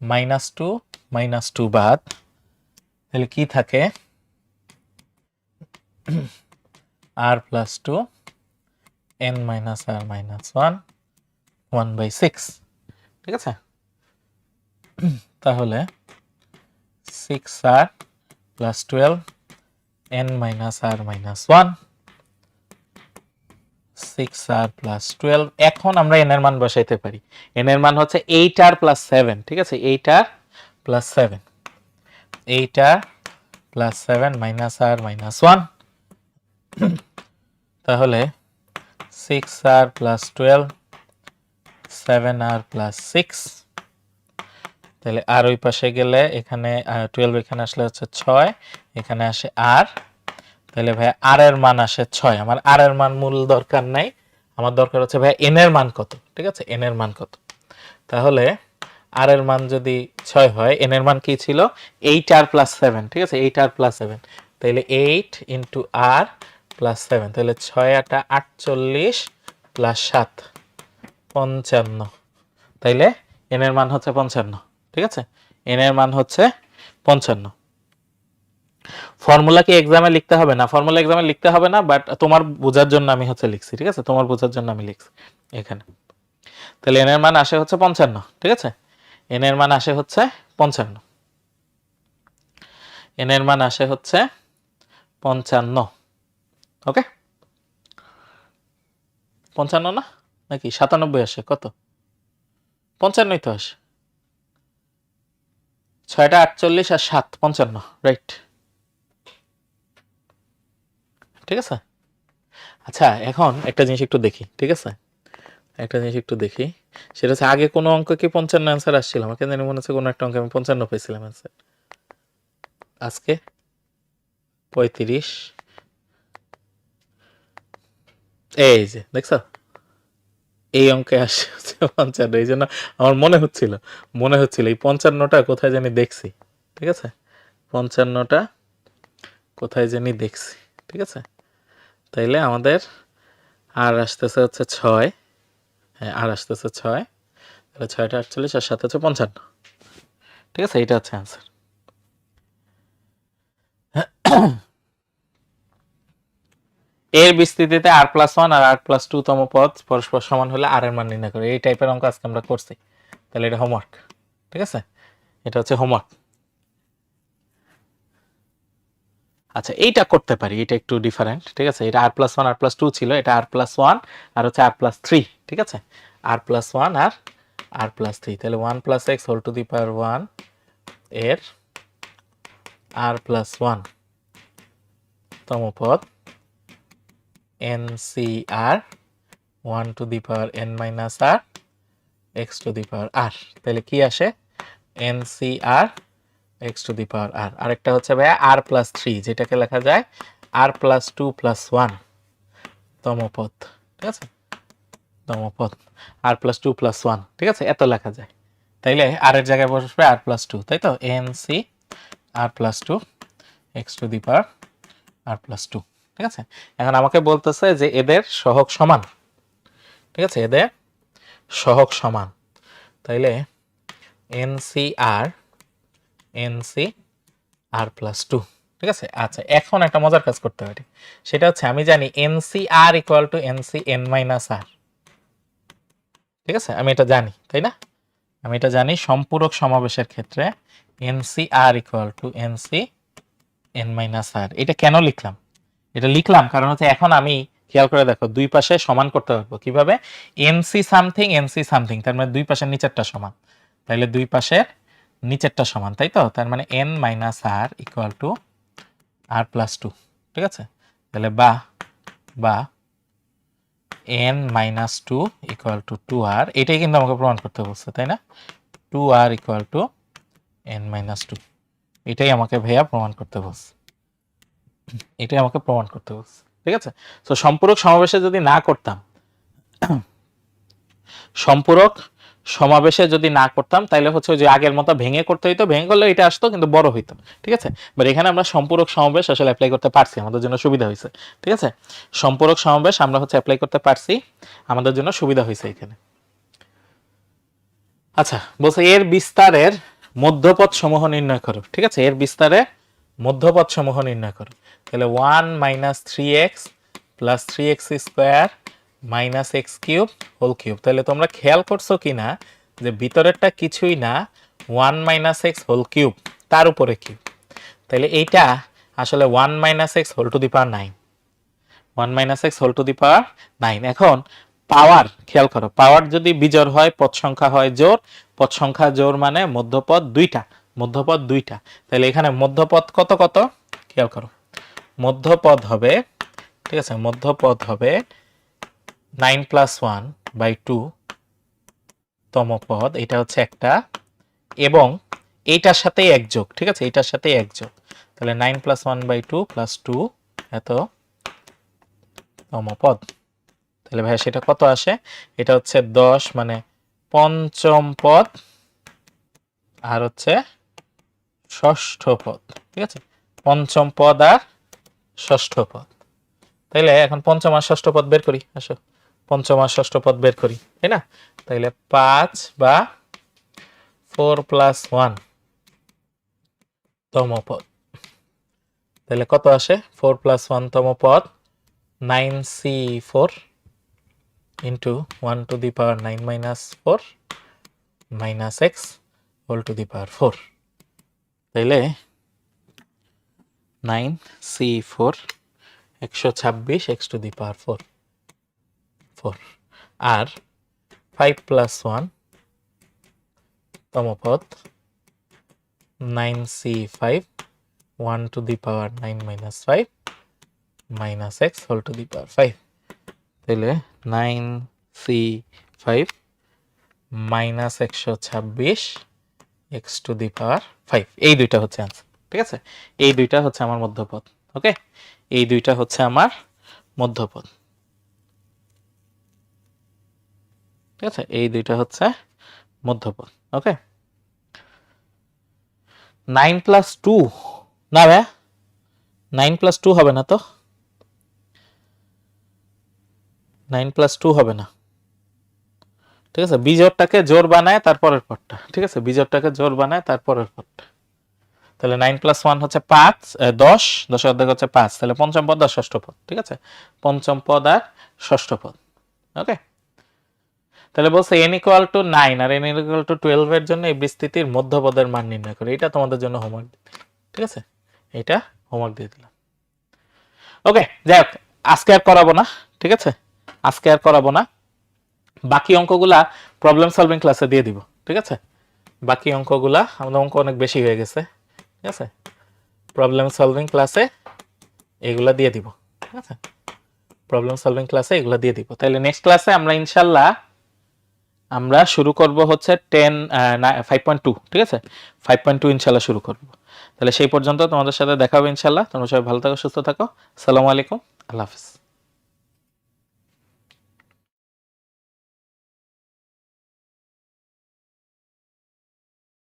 মাইনাস টু বাদ, তাহলে কি থাকে? আর plus two N minus r minus one 1/6, ঠিক আছে? তাহলে 6r plus 12 N minus r minus one 6r plus 12। এখন আমরা এন এর মান বসাইতে পারি। এন এর মান হচ্ছে 8r প্লাস 7, ঠিক আছে? 8r plus 7 8r plus 7 minus r minus 1, তাহলে 6r প্লাস 12 7r প্লাস 6, তাহলে আর ওই পাশে গেলে এখানে 12 এখানে আসলে হচ্ছে 6, এখানে আসে আর, তাহলে ভাই আর এর মান আসে 6। আমার আর এর মান মূল দরকার নাই, আমার দরকার হচ্ছে ভাই এন এর মান কত, ঠিক আছে? এন এর মান কত? তাহলে আর এর মান যদি 6 হয়, এন এর মান কি ছিল? 8r প্লাস 7, ঠিক আছে? 8r প্লাস 7, তাহলে 8 ইন্টু আর প্লাস 7, তাহলে 6 8 48 প্লাস 7 55, তাইলে এন এর মান হচ্ছে 55, ঠিক আছে? এন এর মান হচ্ছে 55। ফর্মুলা কি এক্সামে লিখতে হবে না? ফর্মুলা এক্সামে লিখতে হবে না, বাট তোমার বোঝার জন্য আমি হচ্ছে লিখছি, ঠিক আছে? তোমার বোঝার জন্য আমি লিখছি এখানে। তাহলে এন এর মান আসে হচ্ছে 55, ঠিক আছে? এন এর মান আসে হচ্ছে 55, এন এর মান আসে হচ্ছে 55, ওকে? 55 না, নাকি 97 আসে? কত? 55ই তো আসে, 6টা 48 আর 7 55, রাইট, ঠিক আছে? আচ্ছা, এখন একটা জিনিস একটু দেখি, ঠিক আছে? একটা জিনিস একটু দেখি, সেটা হচ্ছে আগে কোনো অঙ্ক কি 55 অ্যান্সার আসছিল? আমাকে জানি মনে হচ্ছে কোনো একটা অঙ্কে আমি 55 পেয়েছিলাম অ্যান্সার, আজকে 35, এই যে দেখছো, এই অঙ্কে আসছে হচ্ছে 55, এই জন্য আমার মনে হচ্ছিল এই 55টা কোথায় জানি দেখছি, ঠিক আছে? 55টা কোথায় জানি দেখছি, ঠিক আছে? তাইলে আমাদের আর আসতেছে হচ্ছে 6, হ্যাঁ আর আসতেছে 6, তাহলে 6টা 48 আর 7 হচ্ছে 55, ঠিক আছে? এইটা হচ্ছে অ্যান্সার। এর বিস্তৃতিতে আর plus one r r plus two তম পদ পরস্পর সমান হলে আর এর মান নির্ণয় করে, এই টাইপের অঙ্ক আজকে আমরা করছি। তাহলে এটা হোমওয়ার্ক, ঠিক আছে? এটা হচ্ছে হোমওয়ার্ক। আচ্ছা, এইটা করতে পারি, এটা একটু ডিফারেন্ট, ঠিক আছে? এটা আর প্লাস ওয়ান আর প্লাস টু ছিল, এটা আর প্লাস ওয়ান আর হচ্ছে আর প্লাস থ্রি, ঠিক আছে? আর plus one r r plus three, তাহলে 1 plus x whole to the power 1 এর আর প্লাস ওয়ান তম পদ NCR 1 to the power n minus r x to the power r, তাহলে কি আসে NCR x to the power r। আরেকটা হচ্ছে ভাইয়া r plus 3, যেটাকে লেখা যায় r plus 2 plus 1 তম পদ, ঠিক আছে, তম পদ r plus 2 plus 1, ঠিক আছে, এত লেখা যায়। তাইলে r এর জায়গায় বসবে r plus 2, তাই তো, NC r plus 2 x to the power r plus 2, ঠিক আছে। এখন আমাকে বলতেছে যে এদের সহগ সমান, ঠিক আছে, এদের সহগ সমান, তাইলে NCR r plus 2, ঠিক আছে। আচ্ছা, এখন একটা মজার কাজ করতে পারি, সেটা হচ্ছে আমি জানি NCR equal to NCn minus r, ঠিক আছে, আমি এটা জানি, তাই না, আমি এটা জানি সম্পূরক সমাবেশের ক্ষেত্রে NCR equal to NCn minus r। এটা কেন লিখলাম, এটা লিখলাম কারণ হচ্ছে এখন আমি খেয়াল করে দেখো দুই পাশে সমান করতে পারবো কিভাবে, NC সামথিং NC সামথিং, তার মানে দুই পাশের নিচেরটা সমান, তাইলে দুই পাশের নিচেরটা সমান, তাই তো, তার মানে n minus r equal to r plus 2, ঠিক আছে, তাহলে বা n minus 2 equal two 2r, এটাই কিন্তু আমাকে প্রমাণ করতে বলছে, তাই না, 2r equal to n minus 2, এটাই আমাকে ভাইয়া প্রমাণ করতে বলছে, এটাই আমাকে প্রমাণ করতে বলছে, ঠিক আছে। তো সম্পূরক সমাবেশে যদি না করতাম, সম্পূরক সমাবেশে যদি না করতাম তাহলে হচ্ছে ওই যে আগের মতো ভেঙে করতে হইতো, ভেঙে করলে এটা আসতো কিন্তু বড় হইতো, ঠিক আছে। বাট এখানে আমরা সম্পূরক সমাবেশ আসলে অ্যাপ্লাই করতে পারছি, আমাদের জন্য সুবিধা হয়েছে, ঠিক আছে, সম্পূরক সমাবেশ আমরা হচ্ছে অ্যাপ্লাই করতে পারছি, আমাদের জন্য সুবিধা হয়েছে এখানে। আচ্ছা, বলছে এর বিস্তারের মধ্যপদ সমূহ নির্ণয় করো, ঠিক আছে, এর বিস্তারের মধ্যপদ সমূহ নির্ণয় করো, তাহলে 1 minus 3x plus 3x square minus X cube whole cube. তাহলে তোমরা খেয়াল করছো কিনা যে ভিতরেরটা কিছুই না, 1 মাইনাস এক্স হোল কিউব তার উপরে কিউব, তাহলে এইটা আসলে 1 minus x whole to the power 9, 1 minus x whole to the power 9। এখন পাওয়ার খেয়াল করো, পাওয়ার যদি বিজোড় হয়, পদ সংখ্যা হয় জোড়, পদ সংখ্যা জোড় মানে মধ্যপদ দুইটা, মধ্যপদ দুইটা, তাহলে এখানে মধ্যপদ কত কত খেয়াল করো, মধ্যপদ হবে, ঠিক আছে, মধ্যপদ হবে 9 প্লাস 1 বাই 2 তম পদ, এটা হচ্ছে একটা, এবং এইটার সাথে এক যোগ, ঠিক আছে, এইটার সাথে এক যোগ, তাহলে 9 প্লাস 1 বাই 2 প্লাস 2 এত তম পদ। তাহলে ভাই সেটা কত আসে, এটা হচ্ছে 10 মানে পঞ্চম পদ আর হচ্ছে ষষ্ঠ পদ, ঠিক আছে, পঞ্চম পদ আর ষষ্ঠ পদ। তাইলে এখন পঞ্চম আর ষষ্ঠ পদ বের করি, আসো পঞ্চম আর ষষ্ঠ পদ বের করি, তাই না, তাইলে 5 বা 4 প্লাস 1 তম পদ, তাহলে কত আসে 4 প্লাস 1 তম পদ 9c4 into 1 to the power 9 minus 4 minus x whole to the power 4, তাইলে 9c4 126 x to the power 4 r 5 plus 1 তম পদ 9c5 1 to the power 9 minus 5 minus x whole to the power 5, তাহলে 9c5 minus 126 x to the power 5, এই দুইটা হচ্ছে आंसर, ঠিক আছে, এই দুইটা হচ্ছে আমার মধ্যপদ, ওকে, এই দুইটা হচ্ছে আমার মধ্যপদ, ঠিক আছে, এই দুইটা হচ্ছে মধ্যপদ, ওকে। 9 প্লাস 2 না ভাই, 9 প্লাস 2 হবে না তো, 9 প্লাস 2 হবে না, ঠিক আছে, বিজোড়টাকে জোড় বানায় তারপরের পদটা, ঠিক আছে, বিজোড়টাকে জোড় বানায় তারপরের পদটা, তাহলে 9 প্লাস 1 হচ্ছে 5 10, 10 অর্ধেক হচ্ছে 5, তাহলে পঞ্চম পদ আর ষষ্ঠ পদ, ঠিক আছে, পঞ্চম পদ আর ষষ্ঠ পদ, ওকে। তাহলে বলছে n ইকুয়াল টু 9 আর n ইকুয়াল টু 12 এর জন্য এই বিস্তৃতির মধ্যপদের মান নির্ণয় করে, এটা তোমাদের জন্য হোমওয়ার্ক, ঠিক আছে, এটা হোমওয়ার্ক দিয়ে দিলাম, ওকে। যাই হোক, আজকে আর করাবো না, ঠিক আছে, আজকে আর করাবো না, বাকি অঙ্কগুলা প্রবলেম সলভিং ক্লাসে দিয়ে দিব, ঠিক আছে, বাকি অঙ্কগুলা আমাদের অঙ্ক অনেক বেশি হয়ে গেছে, ঠিক আছে, প্রবলেম সলভিং ক্লাসে এগুলা দিয়ে দিব, ঠিক আছে, প্রবলেম সলভিং ক্লাসে এগুলো দিয়ে দিব। তাহলে নেক্সট ক্লাসে আমরা ইনশাল্লাহ আমরা শুরু করব হচ্ছে 5.2, ঠিক আছে, 5.2 ইনশাল্লাহ শুরু করব। তাহলে সেই পর্যন্ত তোমাদের সাথে দেখা হবে ইনশাল্লাহ। তোমরা সবাই ভালো থাকো, সুস্থ থাকো। আসসালামু আলাইকুম, আল্লাহ হাফিজ।